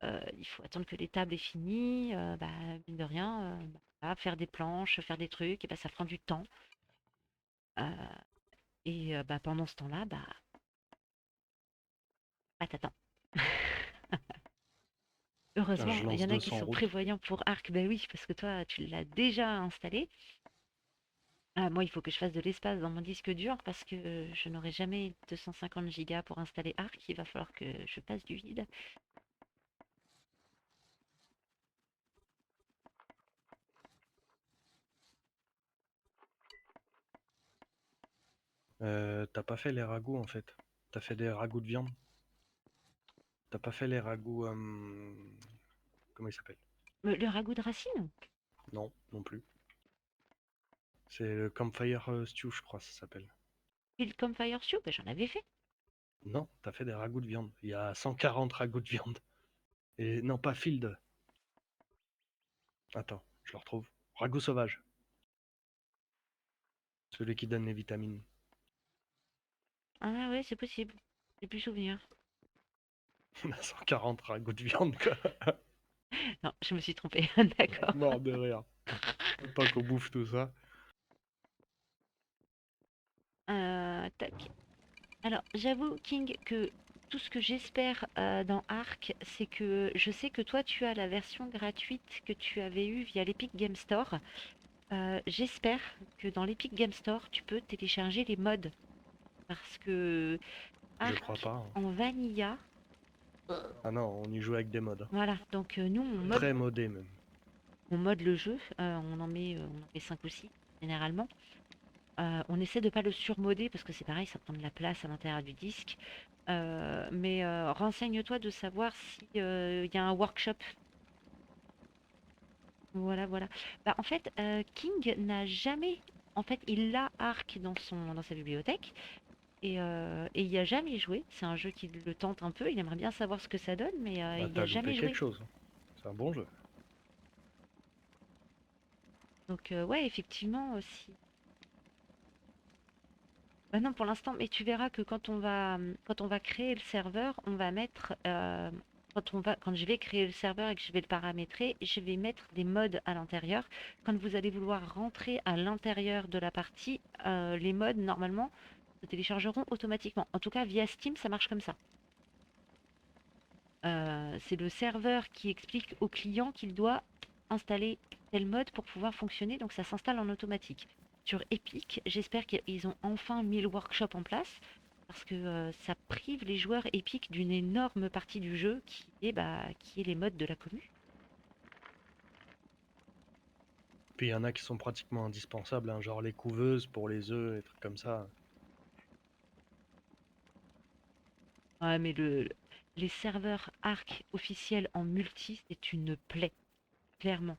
Speaker 1: Il faut attendre que les tables aient fini, bah, mine de rien, bah, voilà, faire des planches, faire des trucs, et bah, ça prend du temps. Euh, et bah, pendant ce temps-là, bah, t'attends.
Speaker 2: Ah, je
Speaker 1: Heureusement, il y
Speaker 2: lance
Speaker 1: en a qui
Speaker 2: 200
Speaker 1: sont
Speaker 2: routes.
Speaker 1: prévoyants pour Arc. Ben oui, parce que toi, tu l'as déjà installé. Moi, il faut que je fasse de l'espace dans mon disque dur parce que je n'aurai jamais 250 gigas pour installer Arc. Il va falloir que je fasse du vide.
Speaker 2: T'as pas fait les ragoûts en fait. T'as fait des ragoûts de viande. T'as pas fait les ragoûts. Comment il s'appelle?
Speaker 1: Le ragoût de racine?
Speaker 2: Non, non plus. C'est le Campfire Stew, je crois, ça s'appelle.
Speaker 1: Field Campfire Soup? Ben, j'en avais fait.
Speaker 2: Non, t'as fait des ragoûts de viande. Il y a 140 ragoûts de viande. Et non, pas field. Attends, je le retrouve. Ragoût sauvage. Celui qui donne les vitamines.
Speaker 1: Ah ouais, c'est possible. J'ai plus souvenir.
Speaker 2: On a 140 ragoûts de viande, quoi.
Speaker 1: Non, je me suis trompée. D'accord.
Speaker 2: Mort de rire. Le temps qu'on bouffe tout ça.
Speaker 1: Tac. Alors, j'avoue, King, que tout ce que j'espère dans Ark, c'est que je sais que toi, tu as la version gratuite que tu avais eue via l'Epic Game Store. J'espère que dans l'Epic Game Store, tu peux télécharger les mods. Parce que
Speaker 2: Je crois
Speaker 1: Ark
Speaker 2: pas, hein.
Speaker 1: en Vanilla,
Speaker 2: Ah non, on y joue avec des mods.
Speaker 1: voilà. Donc nous,
Speaker 2: Très modés même.
Speaker 1: on mode le jeu. On en met 5 ou 6 généralement. On essaie de pas le surmoder parce que c'est pareil, ça prend de la place à l'intérieur du disque. Mais renseigne-toi de savoir si il y a un workshop. Voilà, voilà. Bah, en fait, King n'a jamais. En fait, il a Ark dans sa bibliothèque et il n'y a jamais joué. C'est un jeu qui le tente un peu. Il aimerait bien savoir ce que ça donne, mais
Speaker 2: Bah
Speaker 1: il n'y a
Speaker 2: t'as loupé
Speaker 1: jamais
Speaker 2: quelque
Speaker 1: joué.
Speaker 2: chose, hein. C'est un bon jeu.
Speaker 1: Donc, ouais, effectivement, si. Bah non, pour l'instant, mais tu verras que quand on va créer le serveur, on va mettre, quand je vais créer le serveur et que je vais le paramétrer, je vais mettre des modes à l'intérieur. Quand vous allez vouloir rentrer à l'intérieur de la partie, les modes, normalement, se téléchargeront automatiquement. En tout cas, via Steam, ça marche comme ça. C'est le serveur qui explique au client qu'il doit installer tel mode pour pouvoir fonctionner, donc ça s'installe en automatique. Sur Epic, j'espère qu'ils ont enfin mis le workshop en place, parce que ça prive les joueurs Epic d'une énorme partie du jeu qui est les modes de la commu.
Speaker 2: Puis il y en a qui sont pratiquement indispensables, hein, genre les couveuses pour les œufs et trucs comme ça.
Speaker 1: Ouais, mais les serveurs Arc officiels en multi, c'est une plaie, clairement.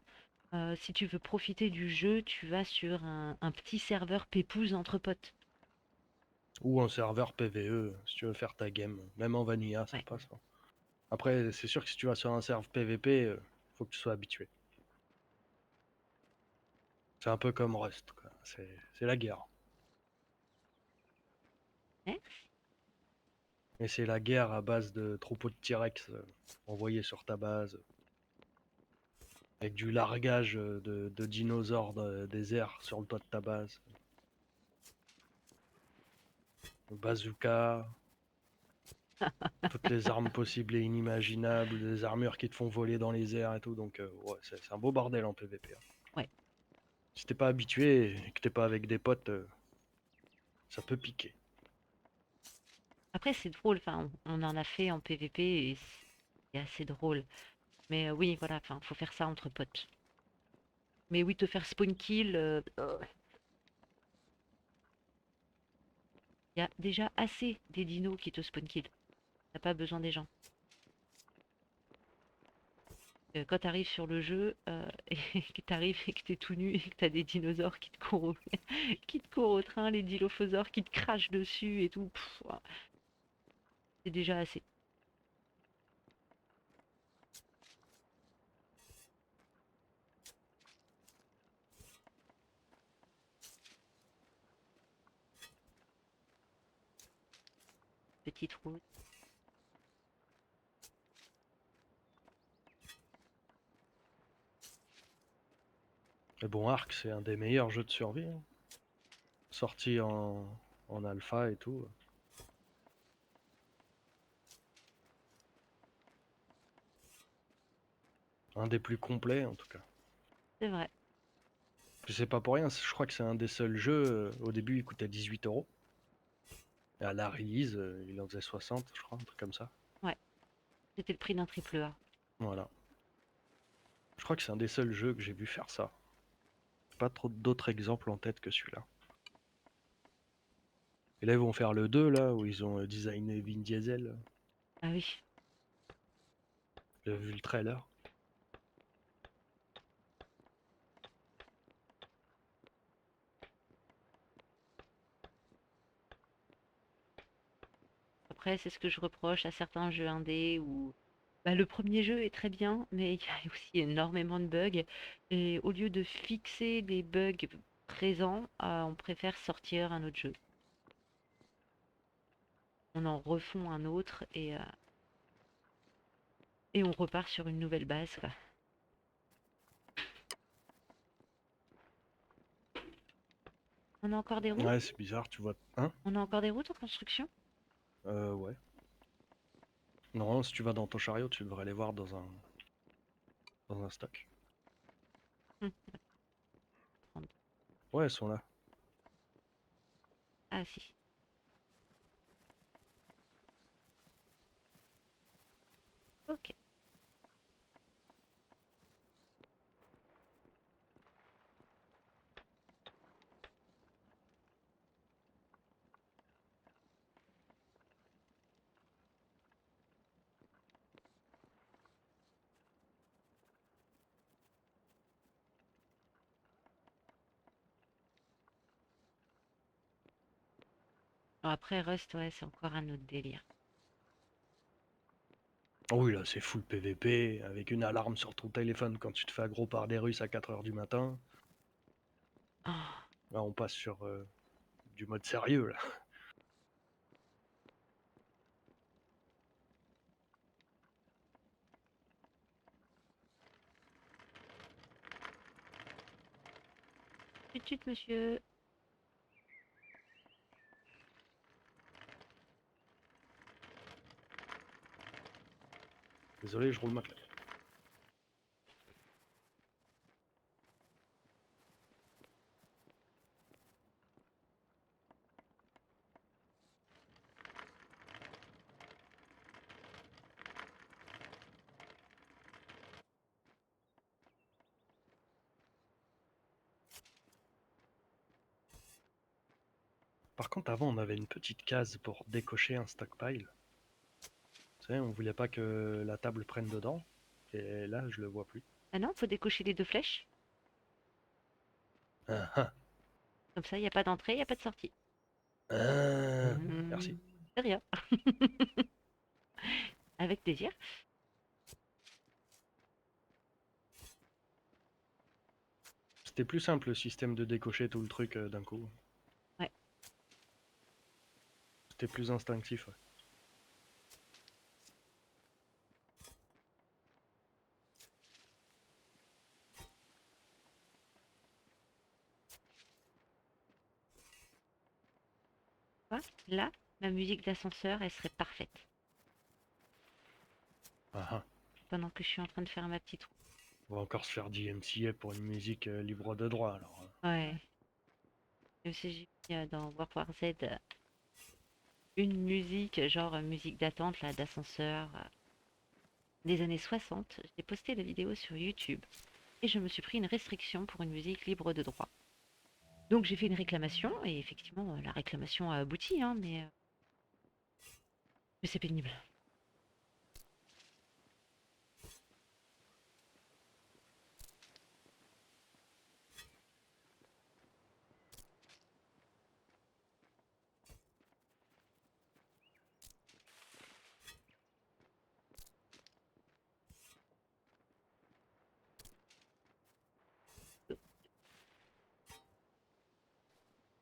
Speaker 1: Si tu veux profiter du jeu, tu vas sur un petit serveur pépouze entre potes.
Speaker 2: Ou un serveur PVE, si tu veux faire ta game. Même en vanilla, ça
Speaker 1: Ouais.
Speaker 2: passe, hein. Après, c'est sûr que si tu vas sur un serve PVP, faut que tu sois habitué. C'est un peu comme Rust, quoi. C'est la guerre.
Speaker 1: Hein.
Speaker 2: Et c'est la guerre à base de troupeaux de T-Rex envoyés sur ta base, avec du largage de dinosaures des airs sur le toit de ta base. Le bazooka, toutes les armes possibles et inimaginables, des armures qui te font voler dans les airs et tout. Donc, ouais, c'est un beau bordel en PVP, hein.
Speaker 1: Ouais.
Speaker 2: Si t'es pas habitué et que t'es pas avec des potes, ça peut piquer.
Speaker 1: Après, c'est drôle, enfin, on en a fait en PVP et c'est assez drôle. Mais oui, voilà, enfin, faut faire ça entre potes. Mais oui, te faire spawn kill, il y a déjà assez des dinos qui te spawn kill. T'as pas besoin des gens. Quand t'arrives sur le jeu et que t'arrives et que t'es tout nu et que t'as des dinosaures qui te courent qui te courent au train, les dilophosaures qui te crachent dessus et tout, ouah, c'est déjà assez. Petite route.
Speaker 2: Mais bon, Ark, c'est un des meilleurs jeux de survie, hein. Sorti en alpha et tout. Un des plus complets, en tout cas.
Speaker 1: C'est vrai.
Speaker 2: Puis c'est pas pour rien, je crois que c'est un des seuls jeux, au début il coûtait 18 €. Et à la release, il en faisait 60, je crois, un truc comme ça.
Speaker 1: Ouais, c'était le prix d'un triple A.
Speaker 2: Voilà. Je crois que c'est un des seuls jeux que j'ai vu faire ça. Pas trop d'autres exemples en tête que celui-là. Et là, ils vont faire le 2, là, où ils ont designé Vin Diesel.
Speaker 1: Ah oui.
Speaker 2: J'ai vu le trailer.
Speaker 1: Après, c'est ce que je reproche à certains jeux indés où bah, le premier jeu est très bien, mais il y a aussi énormément de bugs. Et au lieu de fixer les bugs présents, on préfère sortir un autre jeu. On en refond un autre et on repart sur une nouvelle base, quoi. On a encore des routes?
Speaker 2: Ouais, c'est bizarre, tu vois. Hein?
Speaker 1: On a encore des routes en construction?
Speaker 2: Ouais. Normalement, si tu vas dans ton chariot, tu devrais les voir dans un stock.
Speaker 1: Hum, prendre.
Speaker 2: Ouais, elles sont là.
Speaker 1: Ah si. Ok. Bon, après Rust, ouais, c'est encore un autre délire.
Speaker 2: Oh oui, là, c'est full PVP, avec une alarme sur ton téléphone quand tu te fais aggro par des Russes à 4 heures du matin.
Speaker 1: Oh,
Speaker 2: Là, on passe sur du mode sérieux, là.
Speaker 1: tut, monsieur.
Speaker 2: Désolé, je roule ma claque. Par contre, avant, on avait une petite case pour décocher un stockpile. Tu sais, on voulait pas que la table prenne dedans. Et là, je le vois plus.
Speaker 1: Ah non, faut décocher les deux flèches.
Speaker 2: Ah, ah,
Speaker 1: Comme ça, il n'y a pas d'entrée, il n'y a pas de sortie.
Speaker 2: ah. Merci.
Speaker 1: De rien. Avec plaisir.
Speaker 2: C'était plus simple le système de décocher tout le truc d'un coup.
Speaker 1: Ouais.
Speaker 2: C'était plus instinctif. Ouais.
Speaker 1: Tu vois, là, ma musique d'ascenseur, elle serait parfaite.
Speaker 2: Ah, ah.
Speaker 1: Pendant que je suis en train de faire ma petite roue.
Speaker 2: On va encore se faire DMCA pour une musique libre de droit alors.
Speaker 1: Ouais. Même si j'ai mis dans World War Z une musique, genre musique d'attente, là, d'ascenseur, des années 60. J'ai posté la vidéo sur YouTube et je me suis pris une restriction pour une musique libre de droit. Donc j'ai fait une réclamation et effectivement, la réclamation a abouti, hein, mais c'est pénible.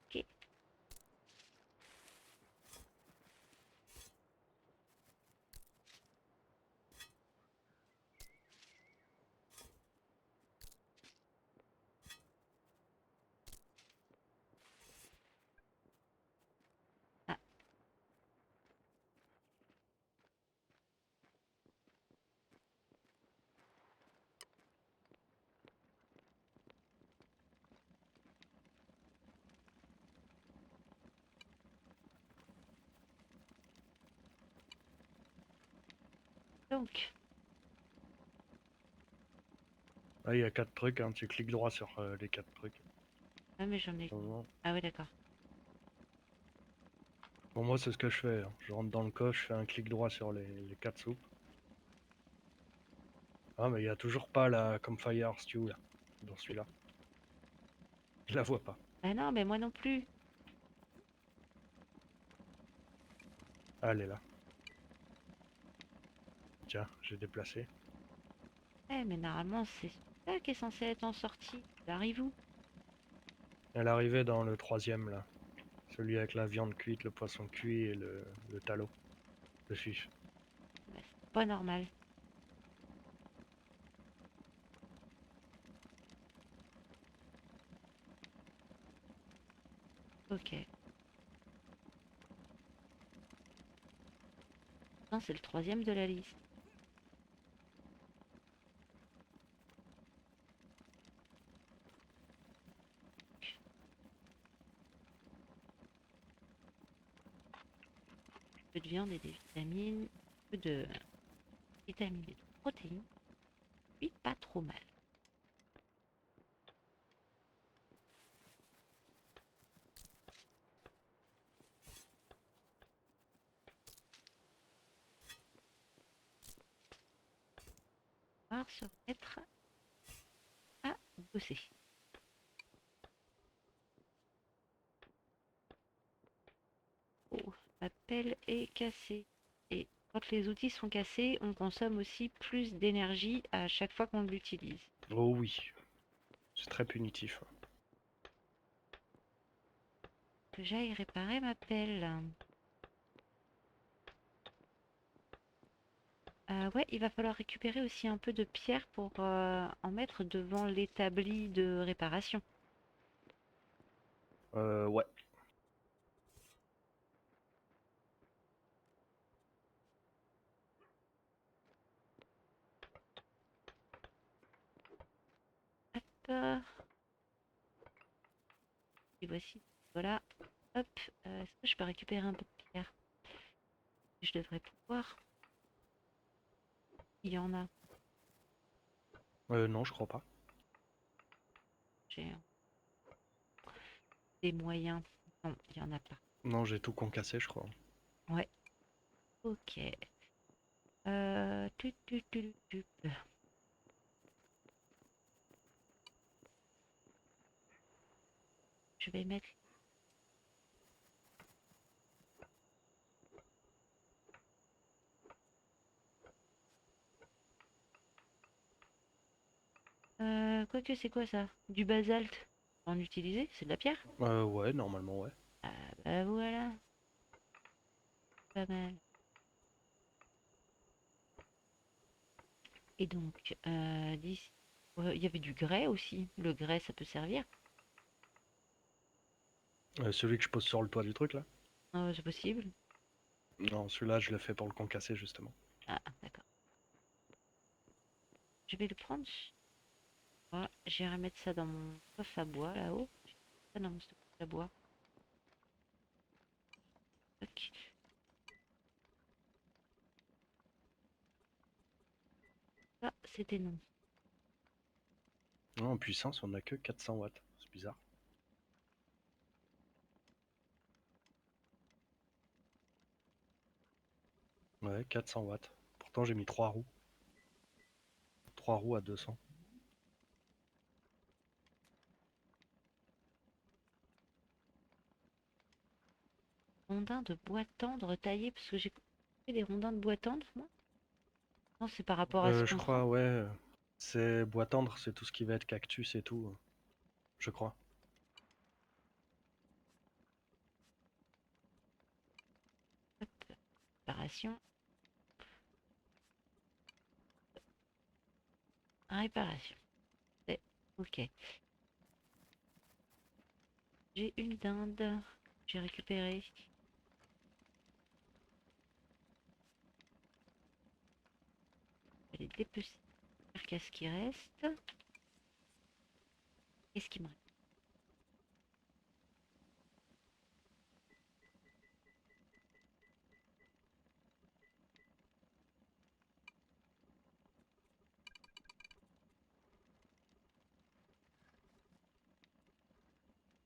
Speaker 1: Ok. Ah, donc,
Speaker 2: Là, il y a 4 trucs, hein, tu cliques droit sur les 4 trucs.
Speaker 1: ah mais j'en ai.
Speaker 2: Bon,
Speaker 1: Ah ouais, d'accord.
Speaker 2: pour moi, c'est ce que je fais. Hein. Je rentre dans le coche, je fais un clic droit sur les 4 soupes. Ah, mais il y a toujours pas la Campfire Stew là, dans celui-là. Je la vois pas.
Speaker 1: Ah non, mais moi non plus.
Speaker 2: Ah, elle est là. Tiens, j'ai déplacé.
Speaker 1: Eh, mais normalement, c'est ça qui est censé être en sortie. Ça arrive où?
Speaker 2: Elle arrivait dans le troisième là. Celui avec la viande cuite, le poisson cuit et le talot. Le fiche.
Speaker 1: Bah, c'est pas normal. Ok. Non, c'est le troisième de la liste. Peu de viande et des vitamines. Peu de vitamines et de protéines. Oui, pas trop mal. On va se remettre à bosser. Oh, la pelle est cassée. Et quand les outils sont cassés, on consomme aussi plus d'énergie à chaque fois qu'on l'utilise.
Speaker 2: Oh oui, c'est très punitif.
Speaker 1: Que j'aille réparer ma pelle. Ouais, il va falloir récupérer aussi un peu de pierre pour en mettre devant l'établi de réparation.
Speaker 2: Ouais.
Speaker 1: Hop. Et voici. Voilà. Hop. Est-ce que je peux récupérer un peu de pierre? Je devrais pouvoir. Il y en a.
Speaker 2: Non, je crois pas.
Speaker 1: J'ai des moyens. Non, il y en a pas.
Speaker 2: Non, j'ai tout concassé, je crois.
Speaker 1: Ouais. Ok. Tut, tut, tut, tut. Je vais mettre. Quoique, c'est quoi ça? Du basalte. En utiliser? C'est de la pierre?
Speaker 2: Ouais, normalement, ouais.
Speaker 1: Ah bah voilà. Pas mal. Et donc, il y avait du grès aussi. Le grès, ça peut servir.
Speaker 2: Celui que je pose sur le toit du truc, là?
Speaker 1: C'est possible.
Speaker 2: Non, celui-là, je l'ai fait pour le concasser, justement.
Speaker 1: Ah, d'accord. Je vais le prendre. Moi, j'irai mettre ça dans mon coffre à bois là-haut. Ah non, c'est coffre à bois. Tac. Ça, c'était non.
Speaker 2: Non, en puissance, on a que 400 watts. C'est bizarre. Ouais, 400 watts. Pourtant, j'ai mis 3 roues. 3 roues à 200.
Speaker 1: Rondins de bois tendre taillés, parce que j'ai fait des rondins de bois tendre, moi. Non, c'est par rapport à ce
Speaker 2: Je
Speaker 1: qu'on prend.
Speaker 2: crois, ouais. C'est bois tendre, c'est tout ce qui va être cactus et tout. Je crois.
Speaker 1: Hop, réparation. Réparation. C'est ok. J'ai une dinde. J'ai récupéré. Je vais les dépecer. Qu'est-ce qui reste? Qu'est-ce qui me reste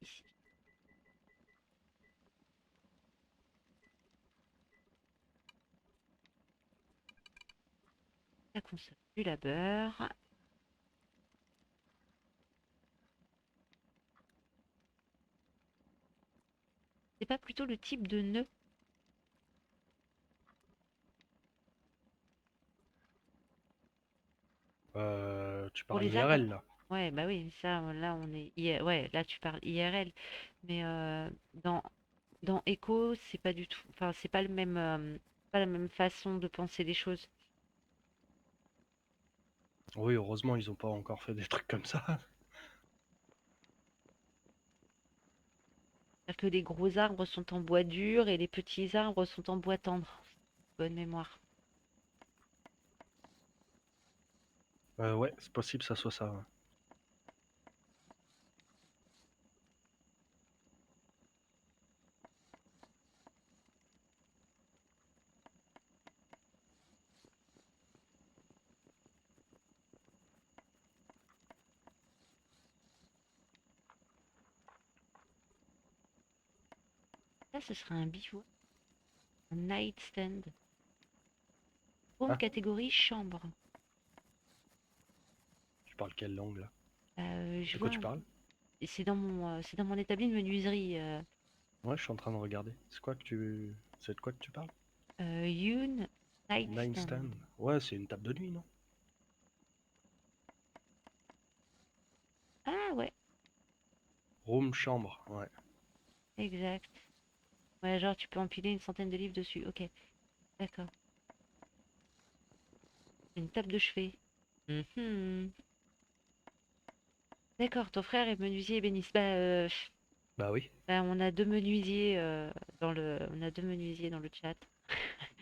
Speaker 1: ici? Ça consomme du labeur. C'est pas plutôt le type de nœud
Speaker 2: Tu
Speaker 1: pour
Speaker 2: parles
Speaker 1: les arbres?
Speaker 2: IRL, là.
Speaker 1: Ouais, bah oui, ça, là, on est. Ouais, là, tu parles IRL. Mais dans Echo, c'est pas du tout. Enfin, c'est pas le même, pas la même façon de penser les choses.
Speaker 2: Oui, heureusement, ils ont pas encore fait des trucs comme ça.
Speaker 1: C'est-à-dire que les gros arbres sont en bois dur et les petits arbres sont en bois tendre. bonne mémoire.
Speaker 2: Ouais, c'est possible que ça soit ça. Ouais.
Speaker 1: Là, ce serait un bivouac, un nightstand. Home
Speaker 2: Ah,
Speaker 1: catégorie chambre.
Speaker 2: tu parles quelle langue là?
Speaker 1: Je
Speaker 2: De quoi
Speaker 1: vois,
Speaker 2: tu parles?
Speaker 1: c'est dans mon établi de menuiserie.
Speaker 2: Ouais, je suis en train de regarder. C'est de quoi que tu parles?
Speaker 1: Yoon
Speaker 2: Nine
Speaker 1: nightstand.
Speaker 2: stand. Ouais, c'est une table de nuit, non?
Speaker 1: Ah ouais,
Speaker 2: Room chambre, ouais.
Speaker 1: exact. Ouais, genre tu peux empiler une centaine de livres dessus. Ok, d'accord. Une table de chevet. Mhm. D'accord, ton frère est menuisier ébéniste.
Speaker 2: Bah oui.
Speaker 1: Bah, on a deux menuisiers on a deux menuisiers dans le chat.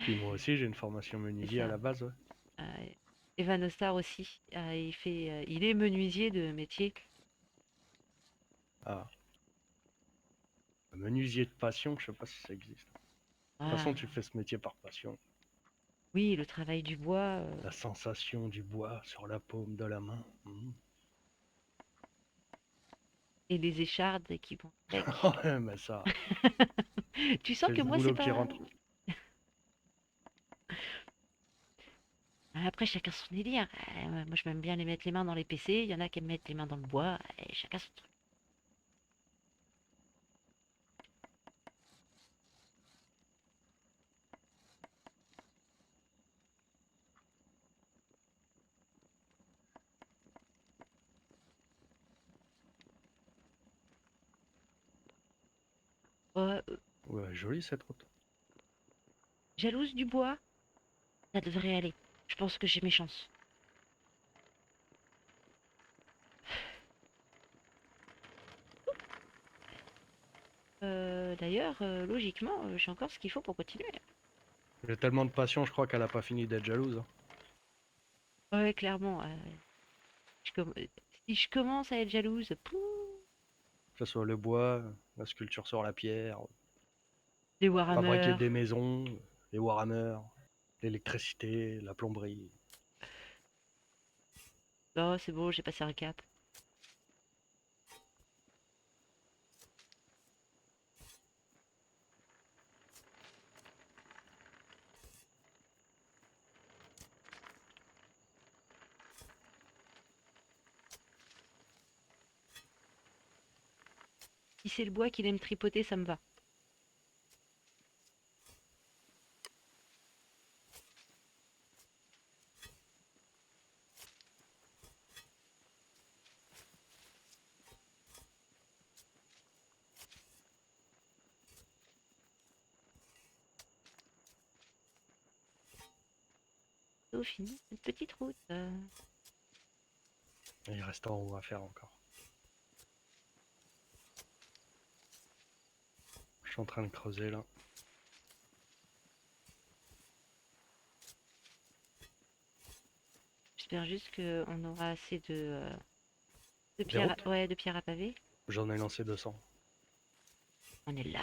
Speaker 2: Puis moi aussi, j'ai une formation
Speaker 1: C'est
Speaker 2: menuisier à
Speaker 1: ça.
Speaker 2: la base, ouais.
Speaker 1: Euh, Evan Ostar aussi. Il est menuisier de métier.
Speaker 2: Ah, menuisier de passion, je sais pas si ça existe. De toute façon, tu
Speaker 1: Ah,
Speaker 2: fais ce métier par passion.
Speaker 1: oui, le travail du bois
Speaker 2: La sensation du bois sur la paume de la main.
Speaker 1: et les échardes qui vont avec.
Speaker 2: Ouais, mais ça,
Speaker 1: Tu sens
Speaker 2: c'est
Speaker 1: que
Speaker 2: ce
Speaker 1: moi, c'est
Speaker 2: boulot qui
Speaker 1: pas.
Speaker 2: rentre.
Speaker 1: Après, chacun son délire. Moi, je m'aime bien les mettre les mains dans les PC. Il y en a qui aiment mettre les mains dans le bois. Et chacun son truc. Euh, euh,
Speaker 2: Ouais, jolie cette route.
Speaker 1: Jalouse du bois, ça devrait aller. Je pense que j'ai mes chances. D'ailleurs, logiquement, j'ai encore ce qu'il faut pour continuer.
Speaker 2: J'ai tellement de passion, je crois qu'elle a pas fini d'être jalouse, hein.
Speaker 1: Ouais, clairement. Je comm- euh, Si je commence à être jalouse, pouh,
Speaker 2: Que ce soit le bois, la sculpture sur la pierre,
Speaker 1: les
Speaker 2: fabriquer
Speaker 1: Warhammer.
Speaker 2: des maisons, les Warhammer, l'électricité, la plomberie.
Speaker 1: Oh, c'est bon, j'ai passé un cap. Si c'est le bois qu'il aime tripoter, ça me va. Au fini, une petite route.
Speaker 2: Et il reste en haut à faire encore. Je suis en train de creuser là.
Speaker 1: J'espère juste qu'on aura assez
Speaker 2: Des routes?
Speaker 1: ouais, de pierres à pavé.
Speaker 2: J'en ai lancé 200.
Speaker 1: On est là.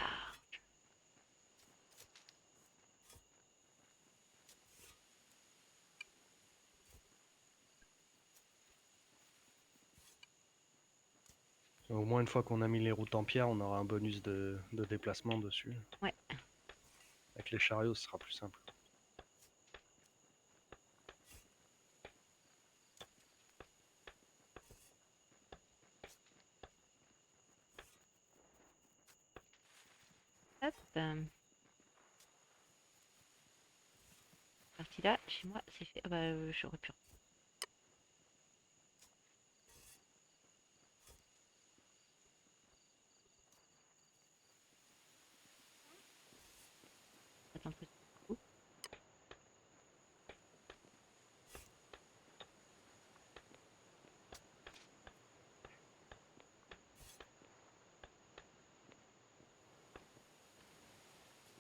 Speaker 2: Au moins une fois qu'on a mis les routes en pierre, on aura un bonus de déplacement dessus.
Speaker 1: Ouais.
Speaker 2: Avec les chariots, ce sera plus simple.
Speaker 1: Hop. Partie là, chez moi, c'est fait. Ah bah, j'aurais pu. Attends un petit coup.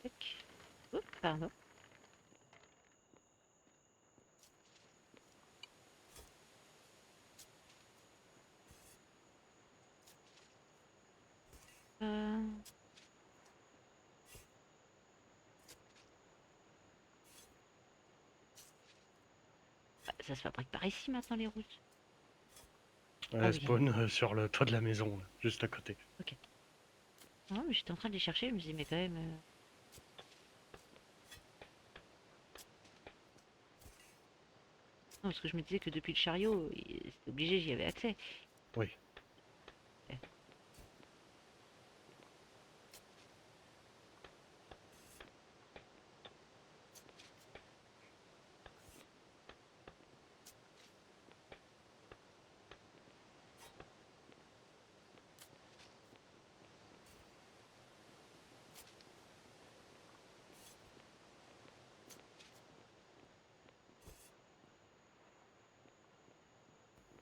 Speaker 1: Tac. Oups, pardon. Ça se fabrique par ici maintenant les routes. Ah
Speaker 2: Elle
Speaker 1: oui,
Speaker 2: spawn sur le toit de la maison, là, juste à côté.
Speaker 1: ok. Non, mais j'étais en train de les chercher, je me dis mais quand même. Non, parce que je me disais que depuis le chariot, c'était obligé, j'y avais accès.
Speaker 2: Oui.
Speaker 1: Eh,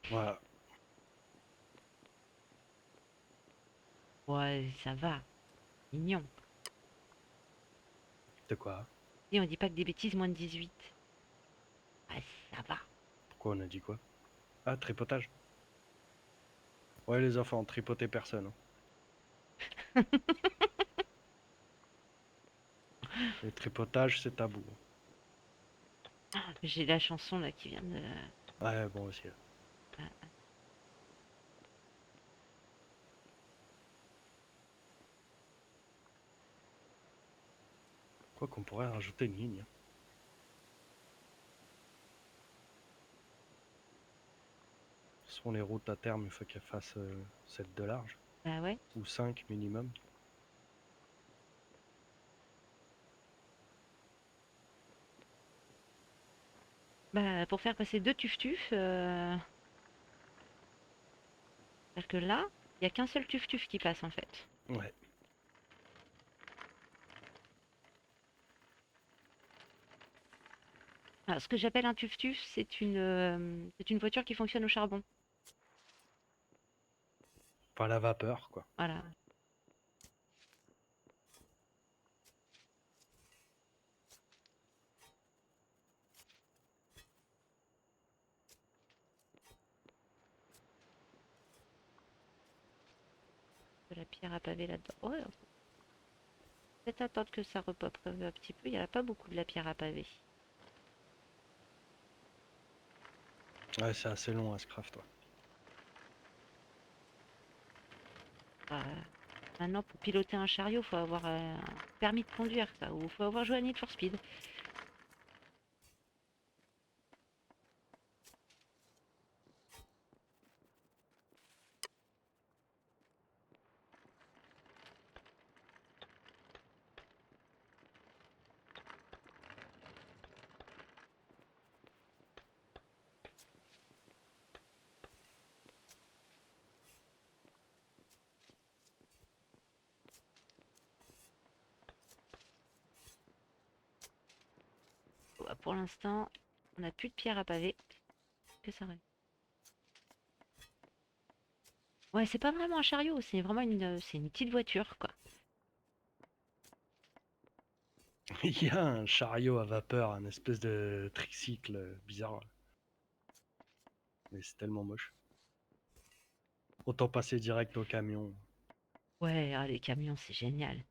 Speaker 2: Voilà.
Speaker 1: ouais, ça va, mignon.
Speaker 2: De quoi?
Speaker 1: Et on dit pas que des bêtises moins de 18. Ouais, ça va.
Speaker 2: Pourquoi on a dit quoi? Ah, tripotage. Ouais, les enfants, tripoter personne, hein. Les tripotages, c'est tabou.
Speaker 1: J'ai la chanson là qui vient de.
Speaker 2: Ouais, bon aussi.
Speaker 1: Ah,
Speaker 2: Quoi qu'on pourrait rajouter une ligne, hein. De toute façon, les routes à terme, il faut qu'elles fassent 7 de large.
Speaker 1: bah ouais.
Speaker 2: Ou 5 minimum.
Speaker 1: Bah pour faire passer deux tuf-tuf, c'est-à-dire que là, il y a qu'un seul tuf-tuf qui passe en fait.
Speaker 2: Ouais.
Speaker 1: Alors, ce que j'appelle un tuf-tuf, c'est une voiture qui fonctionne au charbon.
Speaker 2: Pas la vapeur, quoi.
Speaker 1: Voilà. De la pierre à pavé là-dedans. Ouais, faut peut-être attendre que ça repop un petit peu. Il n'y a pas beaucoup de la pierre à pavé.
Speaker 2: Ouais, c'est assez long à ce craft, ouais.
Speaker 1: Bah, maintenant, pour piloter un chariot, il faut avoir un permis de conduire, ça, ou il faut avoir joué à Need for Speed. Bah, pour l'instant, on n'a plus de pierre à pavé. Que ça reste. Ouais, c'est pas vraiment un chariot, c'est vraiment c'est une petite voiture, quoi.
Speaker 2: Il y a un chariot à vapeur, un espèce de tricycle bizarre. Mais c'est tellement moche. Autant passer direct au camion.
Speaker 1: Ouais, ah, les camions, c'est génial.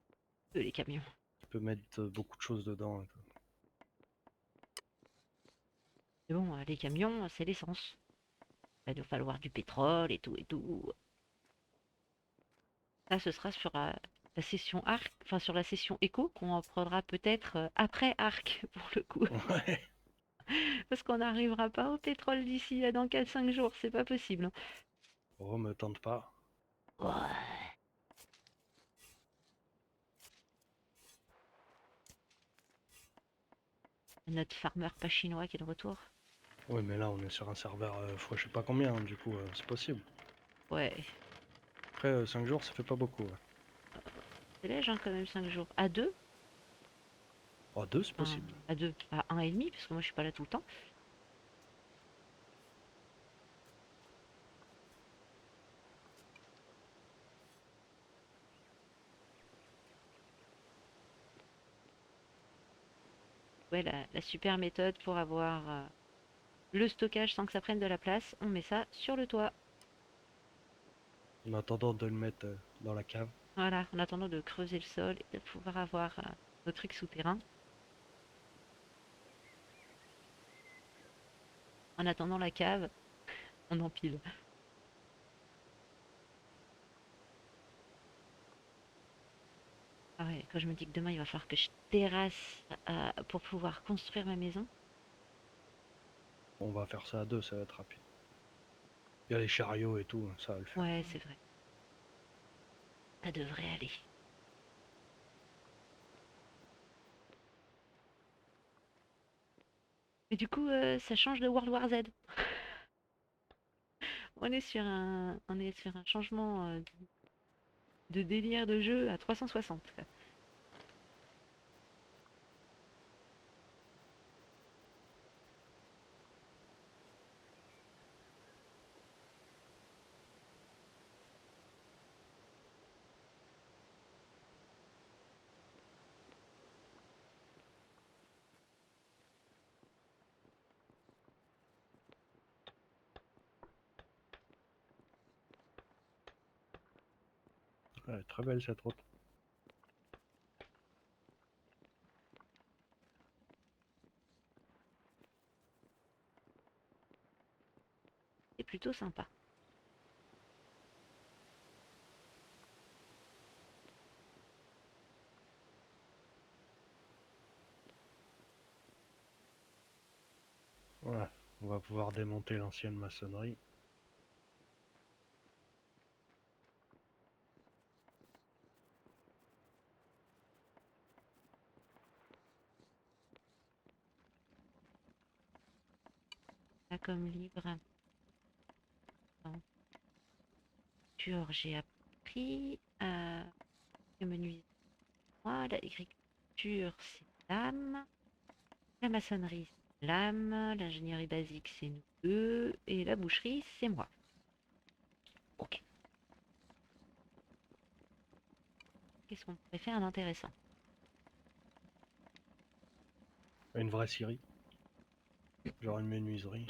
Speaker 1: Les camions.
Speaker 2: Tu peux mettre beaucoup de choses dedans, et tout.
Speaker 1: Mais bon, les camions, c'est l'essence. Il va falloir du pétrole et tout et tout. Ça, ce sera sur la session arc, enfin sur la session éco qu'on en prendra peut-être après arc pour le coup.
Speaker 2: Ouais.
Speaker 1: Parce qu'on n'arrivera pas au pétrole d'ici à dans 4 5 jours, c'est pas possible, hein.
Speaker 2: Oh, me tente pas.
Speaker 1: Ouais. Notre farmer pas chinois qui est de retour.
Speaker 2: Oui, mais là, on est sur un serveur fois je sais pas combien, hein, du coup, c'est possible.
Speaker 1: Ouais,
Speaker 2: Après, 5 jours, ça fait pas beaucoup, ouais.
Speaker 1: c'est léger hein, quand même 5 jours. À deux,
Speaker 2: Oh, 2, c'est
Speaker 1: enfin,
Speaker 2: possible.
Speaker 1: à deux, à un et demi, parce que moi je suis pas là tout le temps. Ouais, la super méthode pour avoir le stockage sans que ça prenne de la place, on met ça sur le toit.
Speaker 2: En attendant de le mettre dans la cave.
Speaker 1: Voilà, en attendant de creuser le sol et de pouvoir avoir nos trucs souterrains. En attendant la cave, on empile. Ah ouais, quand je me dis que demain il va falloir que je terrasse pour pouvoir construire ma maison.
Speaker 2: On va faire ça à deux, ça va être rapide. Il y a les chariots et tout, ça va le faire.
Speaker 1: Ouais, c'est vrai. Ça devrait aller. Mais du coup, ça change de World War Z. On est sur un changement de délire de jeu à 360, quoi.
Speaker 2: Ouais, très belle cette route.
Speaker 1: C'est plutôt sympa.
Speaker 2: Ouais, on va pouvoir démonter l'ancienne maçonnerie.
Speaker 1: Là, comme libre, en peinture, j'ai appris le menuiserie, moi, l'agriculture, c'est l'âme, la maçonnerie, c'est l'âme, l'ingénierie basique, c'est nous deux, et la boucherie, c'est moi. Ok. Qu'est-ce qu'on pourrait faire d'intéressant?
Speaker 2: Une vraie scierie, genre une menuiserie.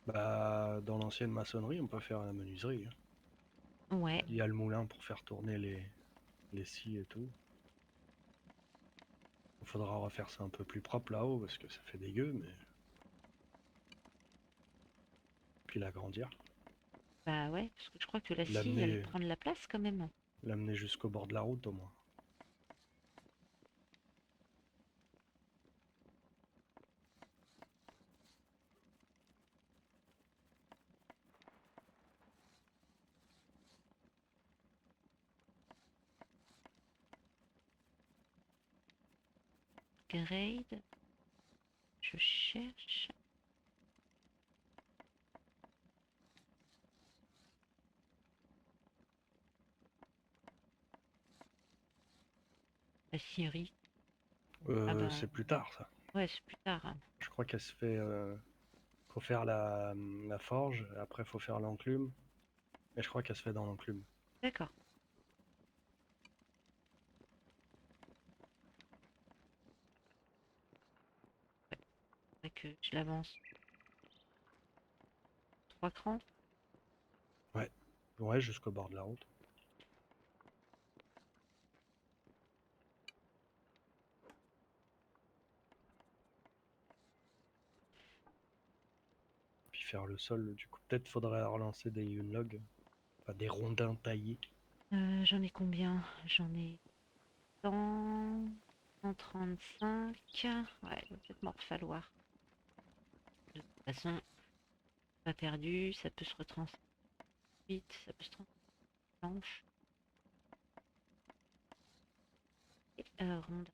Speaker 2: Bah, dans l'ancienne maçonnerie, on peut faire la menuiserie, hein.
Speaker 1: Ouais,
Speaker 2: Il y a le moulin pour faire tourner les scies et tout. Il faudra refaire ça un peu plus propre là-haut parce que ça fait dégueu, mais puis l'agrandir.
Speaker 1: bah ouais, parce que je crois que la scie, elle
Speaker 2: L'amener
Speaker 1: prend de la place quand même.
Speaker 2: l'amener jusqu'au bord de la route au moins.
Speaker 1: Grade, je cherche. La scierie. Ah bah
Speaker 2: C'est plus tard ça.
Speaker 1: ouais, c'est plus tard, hein.
Speaker 2: Je crois qu'elle se fait. Faut faire la forge, après faut faire l'enclume. Et je crois qu'elle se fait dans l'enclume.
Speaker 1: D'accord. Faudrait que je l'avance 3 crans.
Speaker 2: Ouais. Ouais, jusqu'au bord de la route. Puis faire le sol, du coup, peut-être faudrait relancer des Yunlog. Enfin, des rondins taillés.
Speaker 1: J'en ai combien? J'en ai 100, 135. Ouais, il va peut-être m'en falloir. De toute façon, pas perdu, ça peut se retranscrire vite, ça peut se transformer. Et ronde.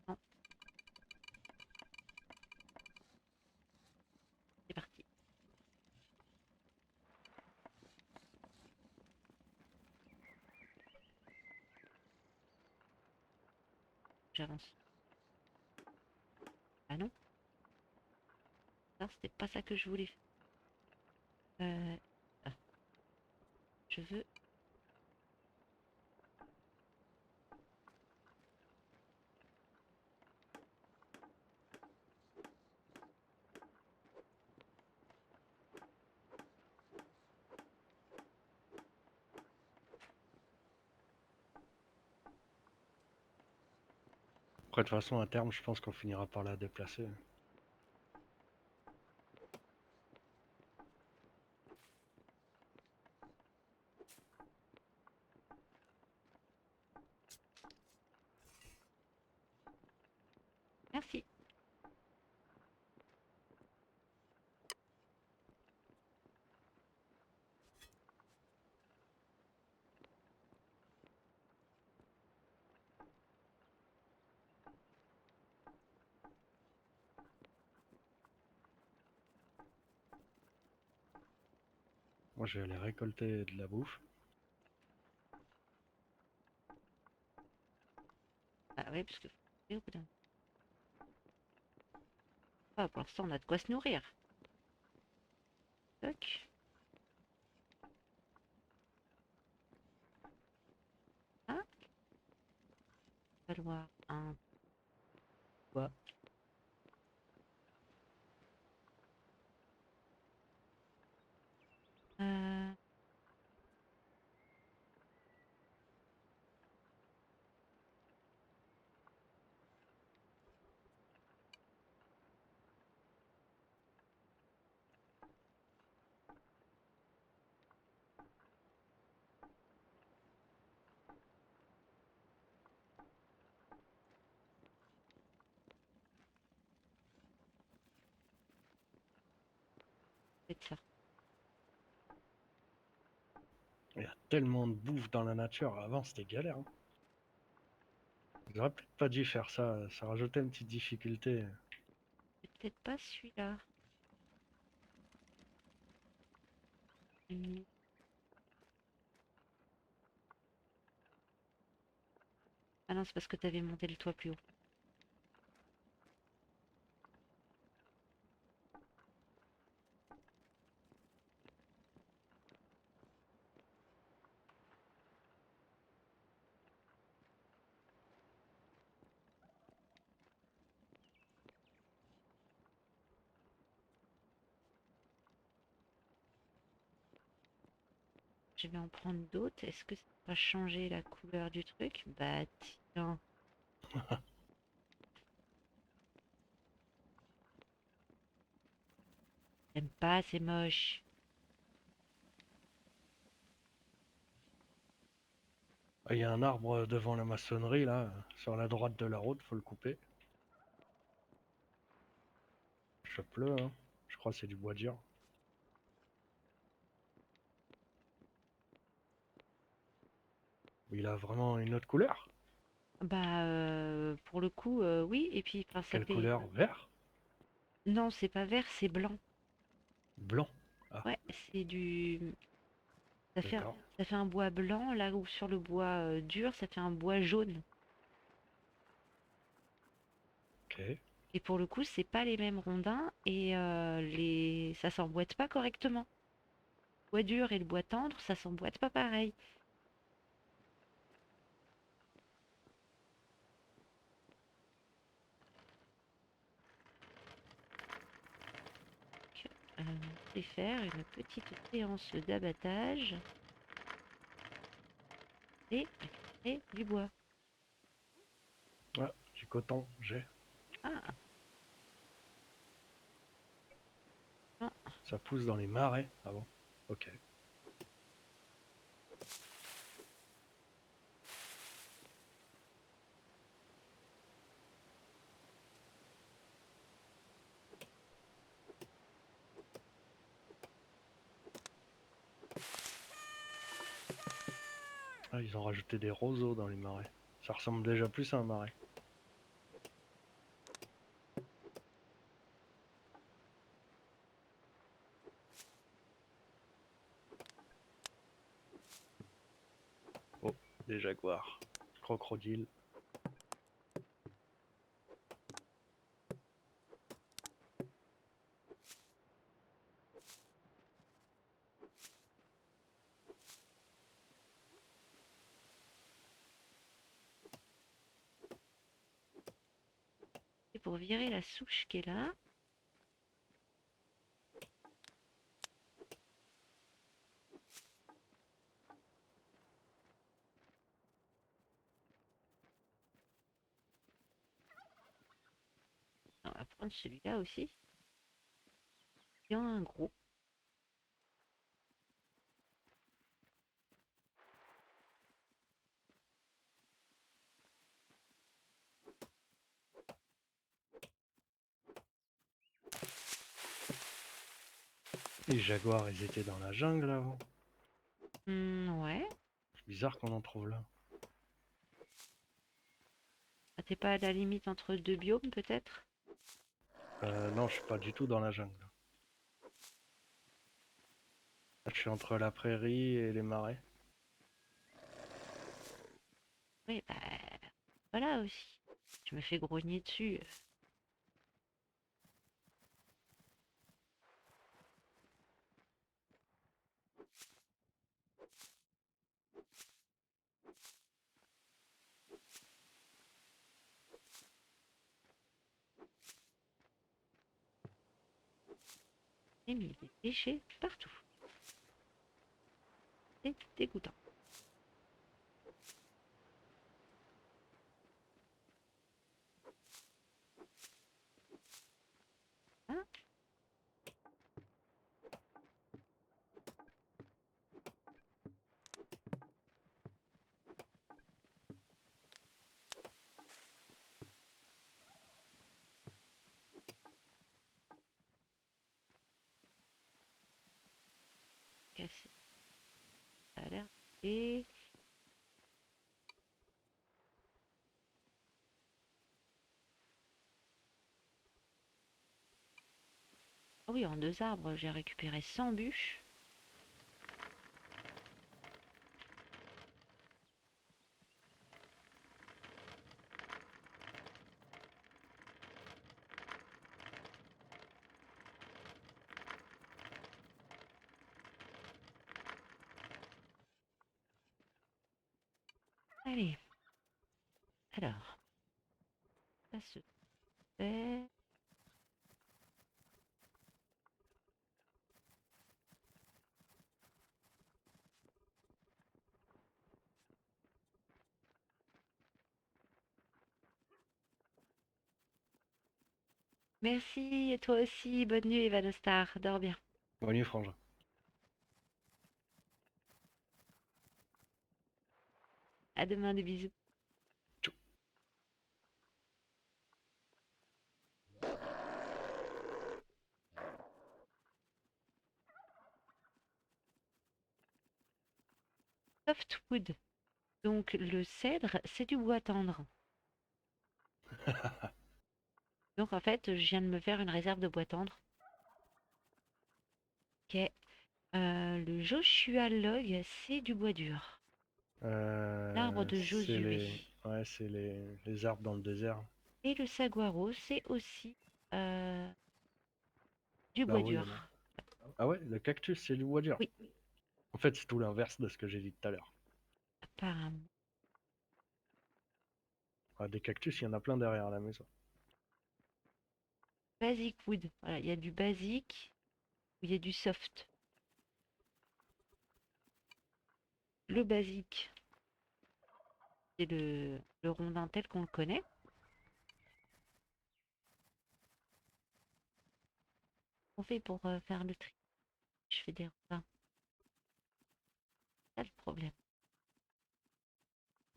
Speaker 1: Non, c'est parti. J'avance. Ah non, ça c'était pas ça que je voulais faire. Ah, je veux.
Speaker 2: Après, de toute façon, à terme, je pense qu'on finira par la déplacer.
Speaker 1: Merci.
Speaker 2: Moi, je vais aller récolter de la bouffe.
Speaker 1: Ah oui, parce que au bout d'un- Ah, pour l'instant, on a de quoi se nourrir. Toc. Ah, va falloir un bois. Euh, peut-être ça.
Speaker 2: Il y a tellement de bouffe dans la nature. Avant, c'était galère, hein. J'aurais peut-être pas dû faire ça. Ça rajoutait une petite difficulté.
Speaker 1: C'est peut-être pas celui-là. Hmm. Ah non, c'est parce que t'avais monté le toit plus haut. Je vais en prendre d'autres. Est-ce que ça va changer la couleur du truc? Bah tiens. J'aime pas, c'est moche.
Speaker 2: Ah, il y a un arbre devant la maçonnerie, là, sur la droite de la route, faut le couper. Chope-le, hein. Je crois que c'est du bois dur. Il a vraiment une autre couleur.
Speaker 1: Bah pour le coup, oui. Et puis, enfin, ça
Speaker 2: Quelle
Speaker 1: fait.
Speaker 2: couleur? Vert?
Speaker 1: Non, c'est pas vert, c'est blanc.
Speaker 2: Blanc. Ah,
Speaker 1: Ouais, c'est du.
Speaker 2: d'accord.
Speaker 1: Ça fait un bois blanc, là où sur le bois dur, ça fait un bois jaune.
Speaker 2: Ok.
Speaker 1: Et pour le coup, c'est pas les mêmes rondins et ça s'emboîte pas correctement. Le bois dur et le bois tendre, ça s'emboîte pas pareil. Je vais faire une petite séance d'abattage et récupérer du bois.
Speaker 2: Ah, du coton, j'ai.
Speaker 1: Ah, ah,
Speaker 2: Ça pousse dans les marais. Ah bon? Ok. Ah, ils ont rajouté des roseaux dans les marais. Ça ressemble déjà plus à un marais. Oh, des jaguars. Crocodiles.
Speaker 1: et pour virer la souche qui est là, prendre celui-là aussi. Il y en a un gros.
Speaker 2: Les jaguars, ils étaient dans la jungle avant.
Speaker 1: Ouais.
Speaker 2: C'est bizarre qu'on en trouve là.
Speaker 1: Ah, t'es pas à la limite entre deux biomes, peut-être?
Speaker 2: Non, je suis pas du tout dans la jungle. Là, je suis entre la prairie et les marais.
Speaker 1: Oui, bah, voilà aussi. Je me fais grogner dessus. J'ai mis des déchets partout. C'est dégoûtant. Hein. Cassé. Ça a l'air. Et ah oui, en 2 arbres, j'ai récupéré 100 bûches. Allez, alors, ça se fait. Merci, et toi aussi. Bonne nuit, Evanestar. Dors bien.
Speaker 2: Bonne nuit, frangin.
Speaker 1: À demain, des bisous.
Speaker 2: Tchou.
Speaker 1: Softwood. Donc, le cèdre, c'est du bois tendre. Donc, en fait, je viens de me faire une réserve de bois tendre. Ok. Le Joshua Log, c'est du bois dur. L'arbre de
Speaker 2: C'est
Speaker 1: Josué.
Speaker 2: les arbres dans le désert.
Speaker 1: Et le saguaro, c'est aussi euh, du bois
Speaker 2: Là-haut, il y en a.
Speaker 1: dur.
Speaker 2: Ah ouais, le cactus, c'est du bois dur.
Speaker 1: Oui,
Speaker 2: En fait, c'est tout l'inverse de ce que j'ai dit tout à l'heure.
Speaker 1: apparemment.
Speaker 2: Ah, des cactus, il y en a plein derrière la maison.
Speaker 1: Basic wood. Voilà, il y a du basique ou il y a du soft. Le basique, c'est le rondin tel qu'on le connaît. On fait pour faire le tri. Je fais des rondins. C'est ça le problème.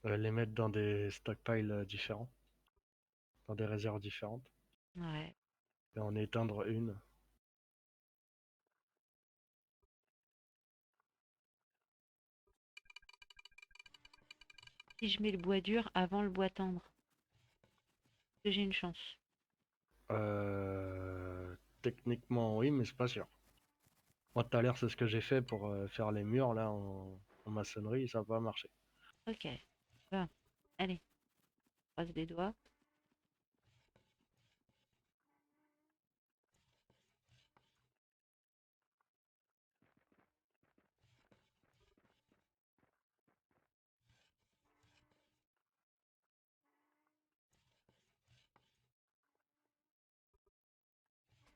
Speaker 2: Les mettre dans des stockpiles différents, dans des réserves différentes,
Speaker 1: Ouais.
Speaker 2: et en éteindre une.
Speaker 1: Si je mets le bois dur avant le bois tendre, que j'ai une chance.
Speaker 2: Techniquement, oui, mais c'est pas sûr. Moi, tout à l'heure, c'est ce que j'ai fait pour faire les murs là en maçonnerie, ça n'a pas marché.
Speaker 1: Ok. Bon. Allez, croise les doigts.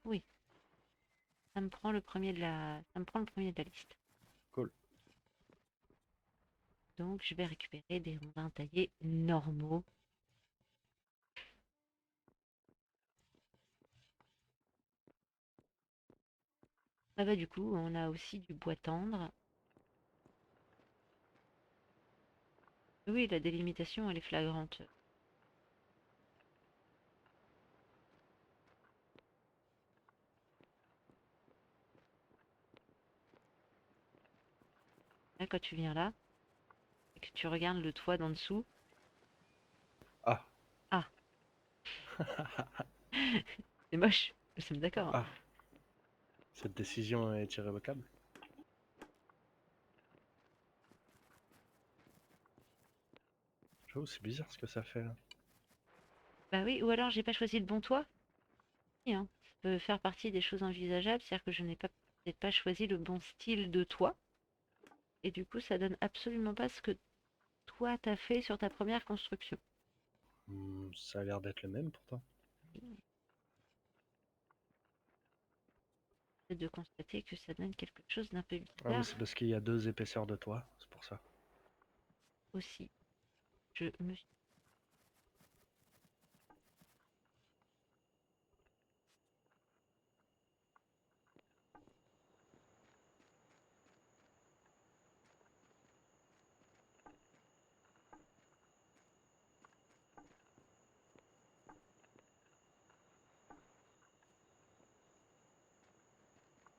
Speaker 1: Oui, ça me prend le premier de la liste.
Speaker 2: Cool.
Speaker 1: Donc, je vais récupérer des rondins taillés normaux. Ah bah du coup, on a aussi du bois tendre. Oui, la délimitation, elle est flagrante. Là, quand tu viens là, et que tu regardes le toit d'en dessous,
Speaker 2: Ah,
Speaker 1: ah, c'est moche, nous sommes d'accord, hein.
Speaker 2: ah, cette décision est irrévocable. J'avoue, c'est bizarre ce que ça fait là.
Speaker 1: Bah oui, ou alors j'ai pas choisi le bon toit. Oui, hein. Ça peut faire partie des choses envisageables, c'est-à-dire que je n'ai pas peut-être pas choisi le bon style de toit, et du coup, ça donne absolument pas ce que toi t'as fait sur ta première construction.
Speaker 2: Ça a l'air d'être le même pourtant.
Speaker 1: C'est de constater que ça donne quelque chose d'un peu
Speaker 2: Ah, mais
Speaker 1: bizarre
Speaker 2: c'est parce qu'il y a deux épaisseurs de toit, c'est pour ça.
Speaker 1: aussi. Je me suis...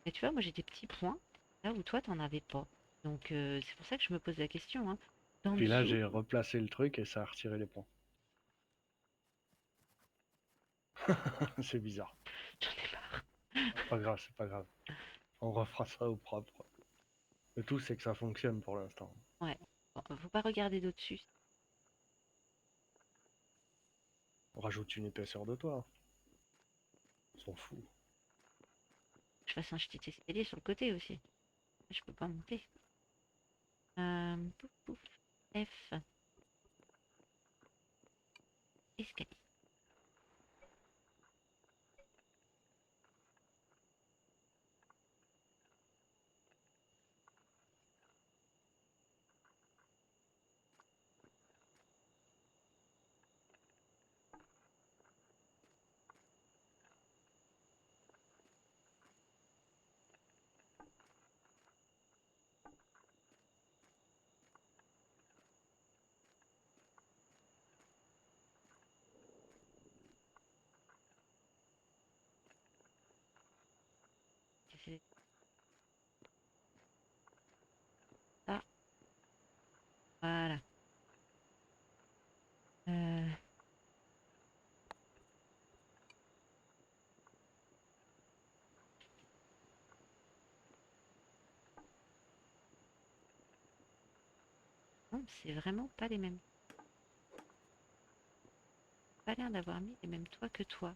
Speaker 1: Mais tu vois, moi j'ai des petits points, là où toi t'en avais pas. Donc c'est pour ça que je me pose la question, hein. D'en
Speaker 2: Puis là,
Speaker 1: dessous,
Speaker 2: j'ai replacé le truc et ça a retiré les points. C'est bizarre.
Speaker 1: j'en ai marre.
Speaker 2: C'est pas grave, c'est pas grave. On refera ça au propre. Le tout, c'est que ça fonctionne pour l'instant.
Speaker 1: Ouais. Bon, faut pas regarder d'au-dessus.
Speaker 2: On rajoute une épaisseur de toit. On s'en fout.
Speaker 1: Je fasse un petit escalier sur le côté aussi. Je peux pas monter. Pouf, pouf. F, escalier. C'est ça. Voilà. Euh, non, c'est vraiment pas les mêmes. Pas l'air d'avoir mis les mêmes toits que toi.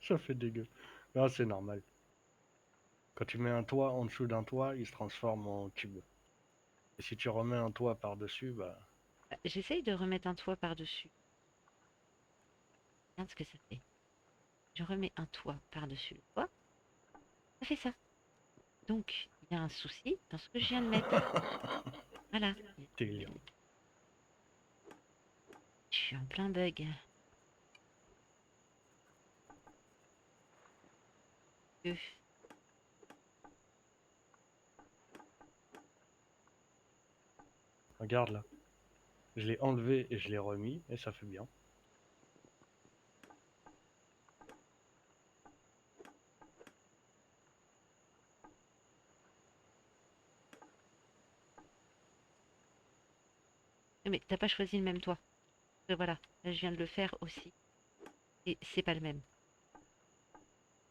Speaker 2: Ça fait dégueu. Non, c'est normal. Quand tu mets un toit en dessous d'un toit, il se transforme en cube. Et si tu remets un toit par-dessus, bah...
Speaker 1: Bah, j'essaye de remettre un toit par-dessus. Regarde ce que ça fait. Je remets un toit par-dessus le toit. Ça fait ça. Donc, il y a un souci dans ce que je viens de mettre. Voilà.
Speaker 2: Délire.
Speaker 1: Je suis en plein bug. Euh,
Speaker 2: Regarde là. Je l'ai enlevé et je l'ai remis, et ça fait bien.
Speaker 1: Mais t'as pas choisi le même toit. Voilà. Là, je viens de le faire aussi. Et c'est pas le même.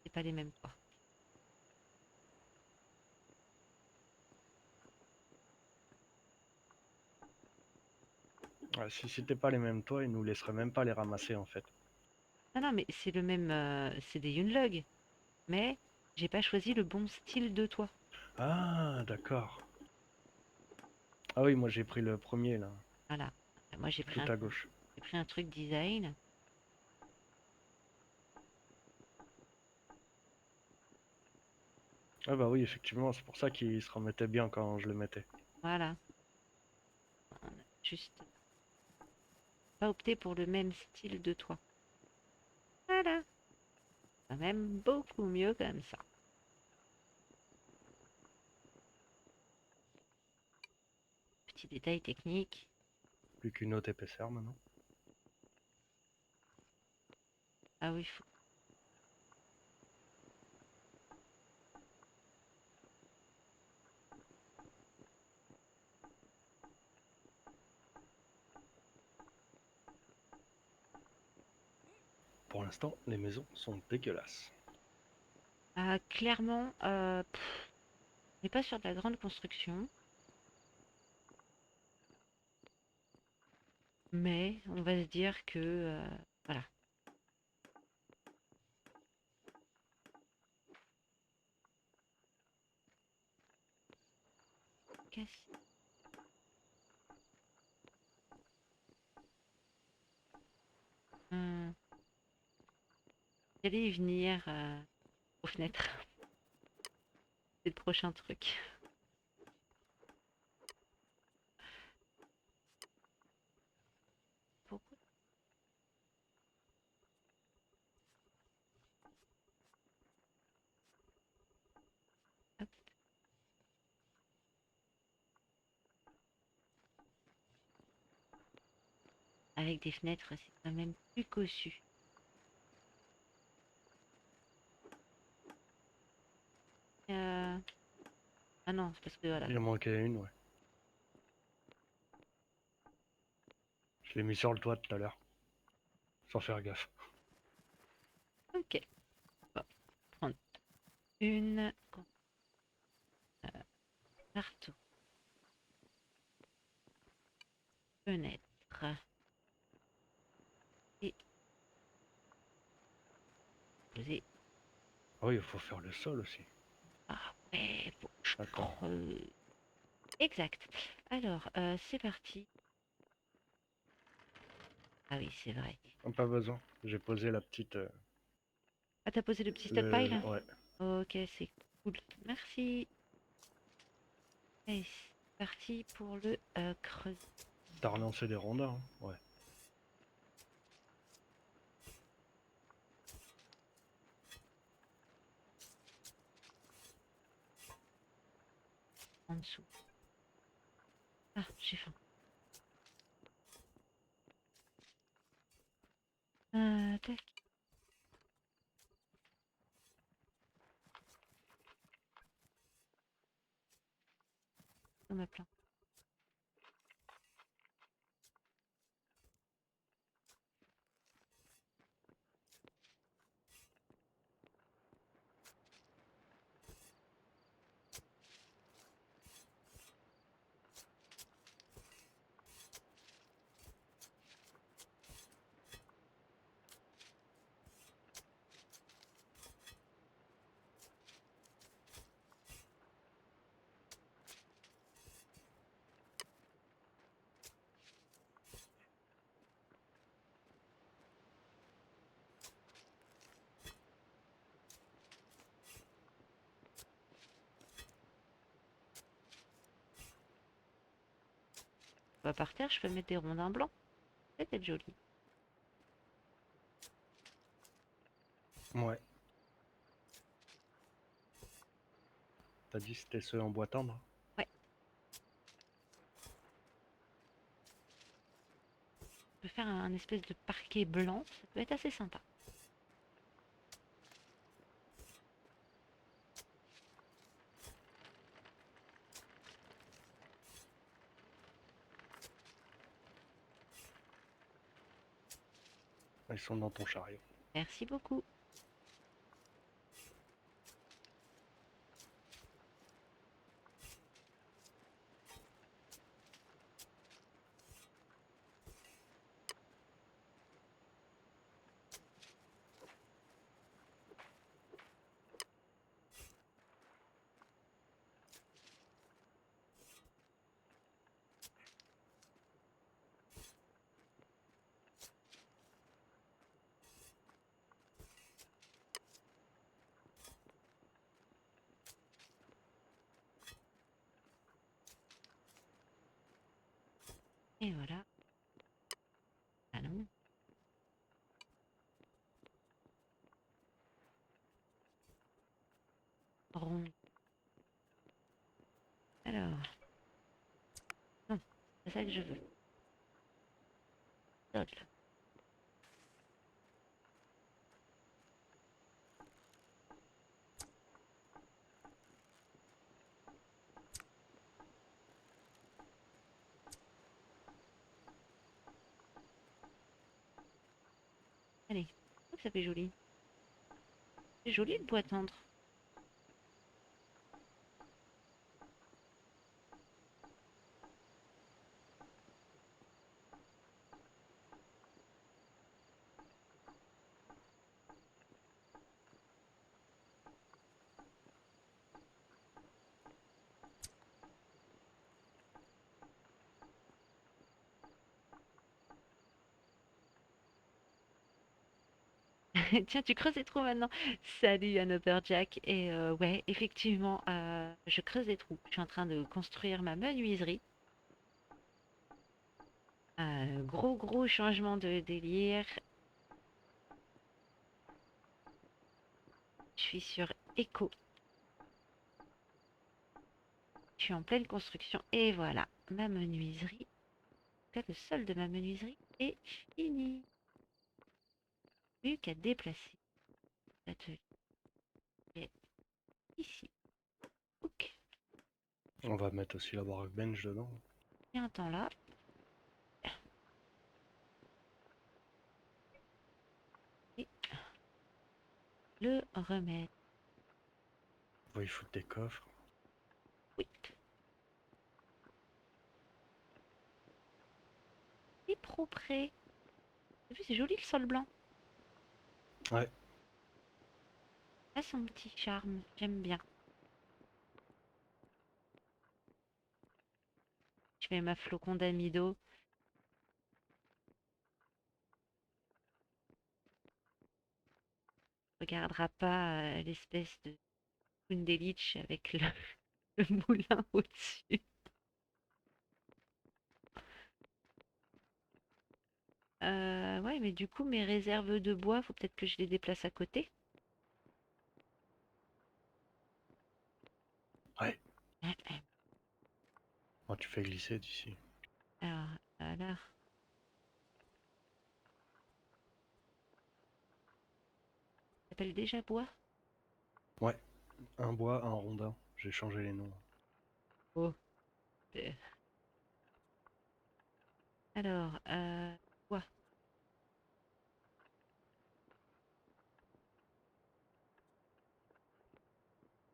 Speaker 1: C'est pas les mêmes toits.
Speaker 2: Ouais, si c'était pas les mêmes toits, ils nous laisseraient même pas les ramasser en fait.
Speaker 1: Ah non, mais c'est le même. C'est des Yunlog. Mais j'ai pas choisi le bon style de toit.
Speaker 2: Ah, d'accord. Ah oui, moi j'ai pris le premier là,
Speaker 1: Voilà. Moi,
Speaker 2: tout à gauche.
Speaker 1: j'ai pris un truc design.
Speaker 2: Ah bah oui, effectivement, c'est pour ça qu'il se remettait bien quand je le mettais.
Speaker 1: Voilà. On a juste pas opté pour le même style de toit. Voilà. Quand même beaucoup mieux comme ça. Petit détail technique.
Speaker 2: Plus qu'une haute épaisseur maintenant.
Speaker 1: Ah oui,
Speaker 2: Pour l'instant, les maisons sont dégueulasses.
Speaker 1: ah, clairement, on n'est pas sur de la grande construction, mais on va se dire que voilà. Qu'est-ce- Hum, J'allais y venir aux fenêtres. C'est le prochain truc. Pourquoi? Hop. Avec des fenêtres, c'est quand même plus cossu. Euh, Ah non, c'est parce que voilà.
Speaker 2: Il en manquait une, ouais. Je l'ai mis sur le toit tout à l'heure, sans faire gaffe.
Speaker 1: Ok, on va prendre une marteau, fenêtre et poser.
Speaker 2: Ah oui, il faut faire le sol aussi.
Speaker 1: Ah ouais, faut que je
Speaker 2: Attends,
Speaker 1: creuse. Exact. Alors, c'est parti. Ah oui, c'est vrai.
Speaker 2: pas besoin. J'ai posé la petite.
Speaker 1: Ah, t'as posé le petit stockpile?
Speaker 2: Ouais.
Speaker 1: Ok, c'est cool. Merci. Et c'est parti pour le creuset
Speaker 2: T'as relancé des rondins, hein. Ouais.
Speaker 1: en dessous. Ah, j'ai faim. Tac, on m'a plein. Bah, par terre, je peux mettre des rondins blancs. Ça peut être joli.
Speaker 2: Ouais. T'as dit c'était ceux en bois tendre?
Speaker 1: Ouais, on peut faire un espèce de parquet blanc. Ça peut être assez sympa.
Speaker 2: Ils sont dans ton chariot.
Speaker 1: Merci beaucoup. Et voilà. Ah non. Rond. Alors. Non, c'est ça que je veux. Sol. Allez. Oh, ça fait joli. C'est joli le bois tendre. Tiens, tu creuses des trous maintenant. Salut Another Jack. Et ouais, effectivement, je creuse des trous. Je suis en train de construire ma menuiserie. Gros changement de délire. Je suis sur Echo. Je suis en pleine construction. Et voilà, ma menuiserie. En tout cas, le sol de ma menuiserie est fini. Plus qu'à déplacer l'atelier ici. Ok.
Speaker 2: On va mettre aussi la workbench dedans.
Speaker 1: Il y a un temps là. Et le remettre.
Speaker 2: On va y foutre des coffres.
Speaker 1: Oui. C'est propre. T'as vu, c'est joli le sol blanc.
Speaker 2: Ouais.
Speaker 1: Ça a son petit charme. J'aime bien. Je mets ma flocon d'amido. Regardera pas l'espèce de Kundelich avec le moulin au-dessus. Ouais, mais du coup, mes réserves de bois, faut peut-être que je les déplace à côté.
Speaker 2: Ouais.
Speaker 1: Ouais, ouais.
Speaker 2: Oh, tu fais glisser d'ici.
Speaker 1: Alors, ça s'appelle déjà bois?
Speaker 2: Ouais. Un bois, un rondin. J'ai changé les noms.
Speaker 1: Oh. euh, Alors, bois,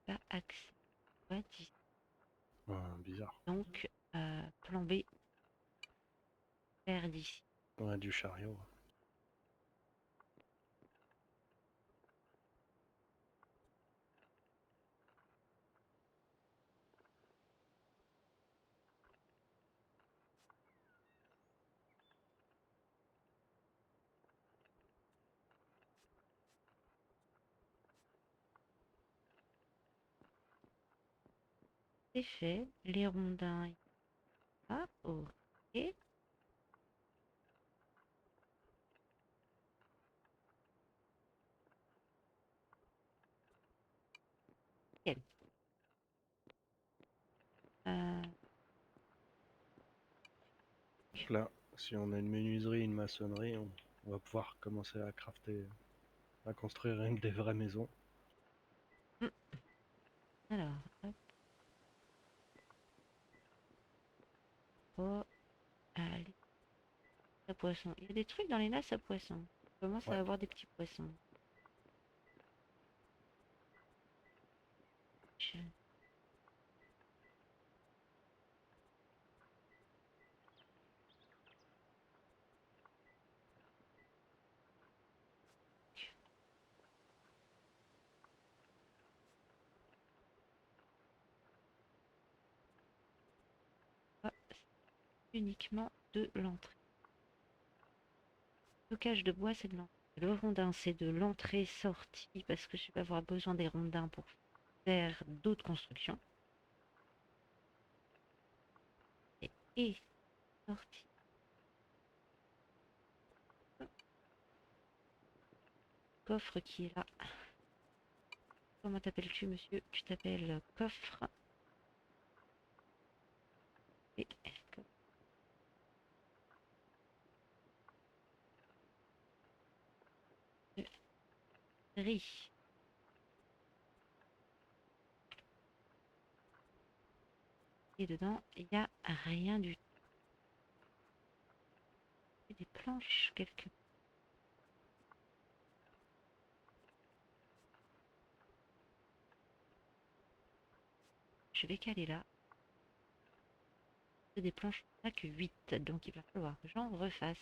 Speaker 1: pas accès, bois 10.
Speaker 2: Bizarre.
Speaker 1: Donc, plan B, faire d'ici.
Speaker 2: Ouais, du chariot.
Speaker 1: C'est fait. Les rondins, ah, ok. Nickel. Euh,
Speaker 2: Donc là, si on a une menuiserie, une maçonnerie, on va pouvoir commencer à crafter, à construire des vraies maisons.
Speaker 1: hmm, alors, hop, oh, allez, à poisson. Il y a des trucs dans les nasses à poisson. Je commence à
Speaker 2: Ouais.
Speaker 1: avoir des petits poissons. Je- ah, c'est uniquement de l'entrée. Stockage de bois, c'est de l'entrée. Le rondin, c'est de l'entrée-sortie parce que je vais avoir besoin des rondins pour faire d'autres constructions. Et sortie. coffre qui est là. Comment t'appelles-tu, monsieur? Tu t'appelles coffre. Et coffre. Riz. Et dedans, il n'y a rien du tout. Des planches, quelque. Je vais caler là. C'est des planches, on n'a que 8, donc il va falloir que j'en refasse.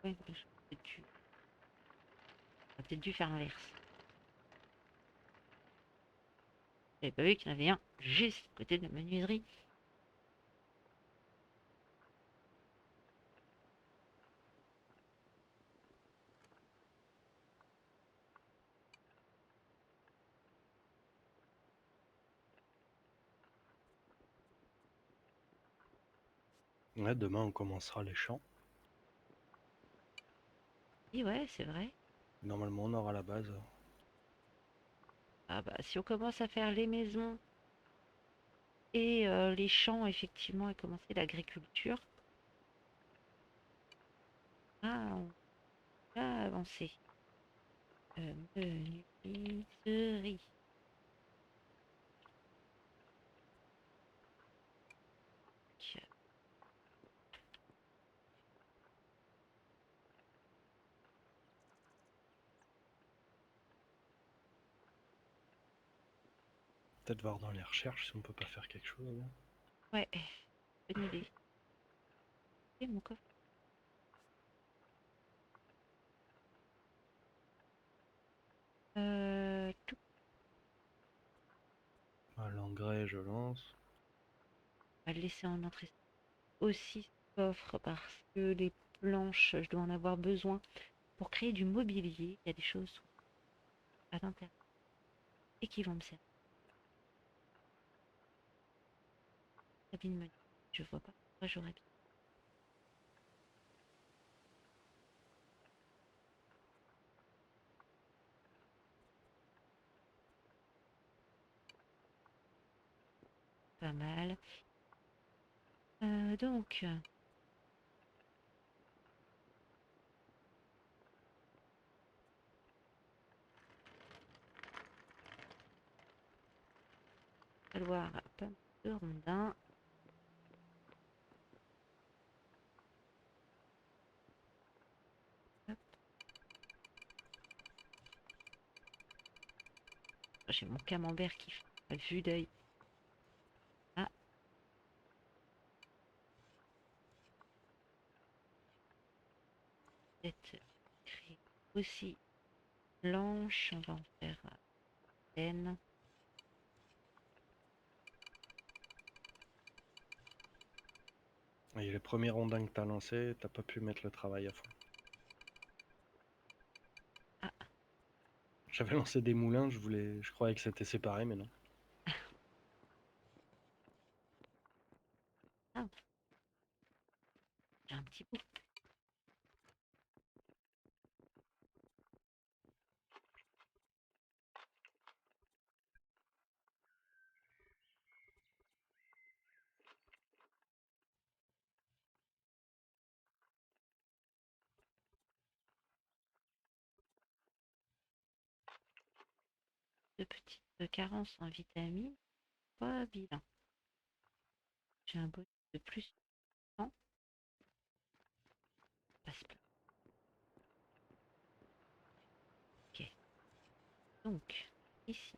Speaker 1: Ouais, j'aurais peut-être dû faire l'inverse. J'avais pas vu qu'il y en avait un juste à côté de la menuiserie.
Speaker 2: Ouais, demain on commencera les champs.
Speaker 1: Et ouais, c'est vrai.
Speaker 2: Normalement on aura la base.
Speaker 1: Ah bah, si on commence à faire les maisons et les champs, effectivement, et commencer l'agriculture, ah, on va avancer. Menuiserie.
Speaker 2: Peut-être voir dans les recherches si on peut pas faire quelque chose, hein.
Speaker 1: Ouais, bonne idée. Et mon coffre. Tout.
Speaker 2: Ah, l'engrais je lance.
Speaker 1: On va le laisser en entrée aussi ce coffre parce que les planches, je dois en avoir besoin pour créer du mobilier. Il y a des choses à l'intérieur et qui vont me servir. Cabine menu. Je vois pas pourquoi j'aurais besoin. Pas mal. Donc, il va falloir pas mal de rondins. Hop. J'ai mon camembert qui fait à vue d'œil. Ah, peut-être créer aussi blanche. On va en faire laine.
Speaker 2: Et les premiers rondins que t'as lancés, t'as pas pu mettre le travail à fond.
Speaker 1: Ah,
Speaker 2: J'avais lancé des moulins, je croyais que c'était séparé, mais non.
Speaker 1: ah, j'ai un petit bout. De petites carences en vitamines. Pas vilain. J'ai un bonus de plus 100. Passe pas. Ok. Donc, ici.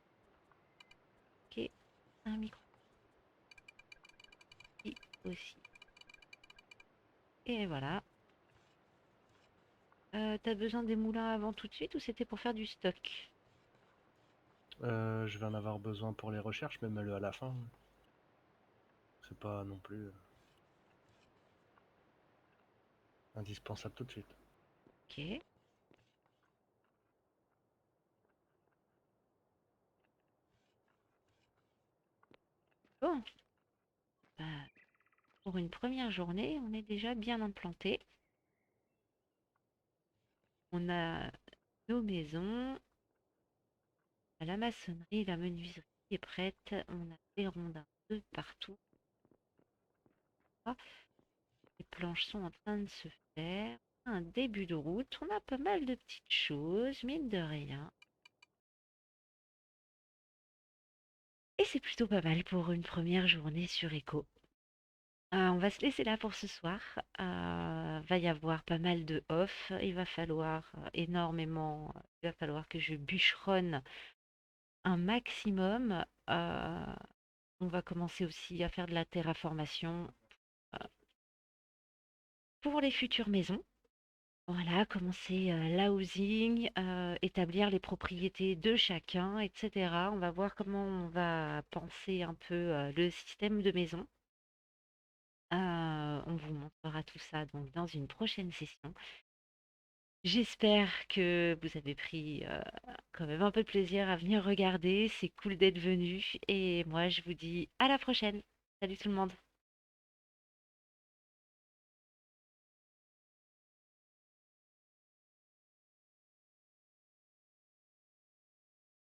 Speaker 1: Ok. Un micro. Ici aussi. Et voilà. T'as besoin des moulins avant tout de suite ou c'était pour faire du stock?
Speaker 2: Je vais en avoir besoin pour les recherches, mais mets-le à la fin. C'est pas non plus indispensable tout de suite.
Speaker 1: Ok. Bon. Bah, pour une première journée, on est déjà bien implanté. On a nos maisons, la maçonnerie, la menuiserie est prête. On a des rondins de partout. Les planches sont en train de se faire. Un début de route. On a pas mal de petites choses, mine de rien. Et c'est plutôt pas mal pour une première journée sur Echo. On va se laisser là pour ce soir. Va y avoir pas mal de off. Il va falloir énormément. Il va falloir que je bûcheronne un maximum. On va commencer aussi à faire de la terraformation euh, pour les futures maisons. Voilà, commencer la housing, établir les propriétés de chacun, etc. On va voir comment on va penser un peu le système de maison. On vous montrera tout ça donc dans une prochaine session. J'espère que vous avez pris quand même un peu de plaisir à venir regarder. C'est cool d'être venu. Et moi, je vous dis à la prochaine. Salut tout le monde.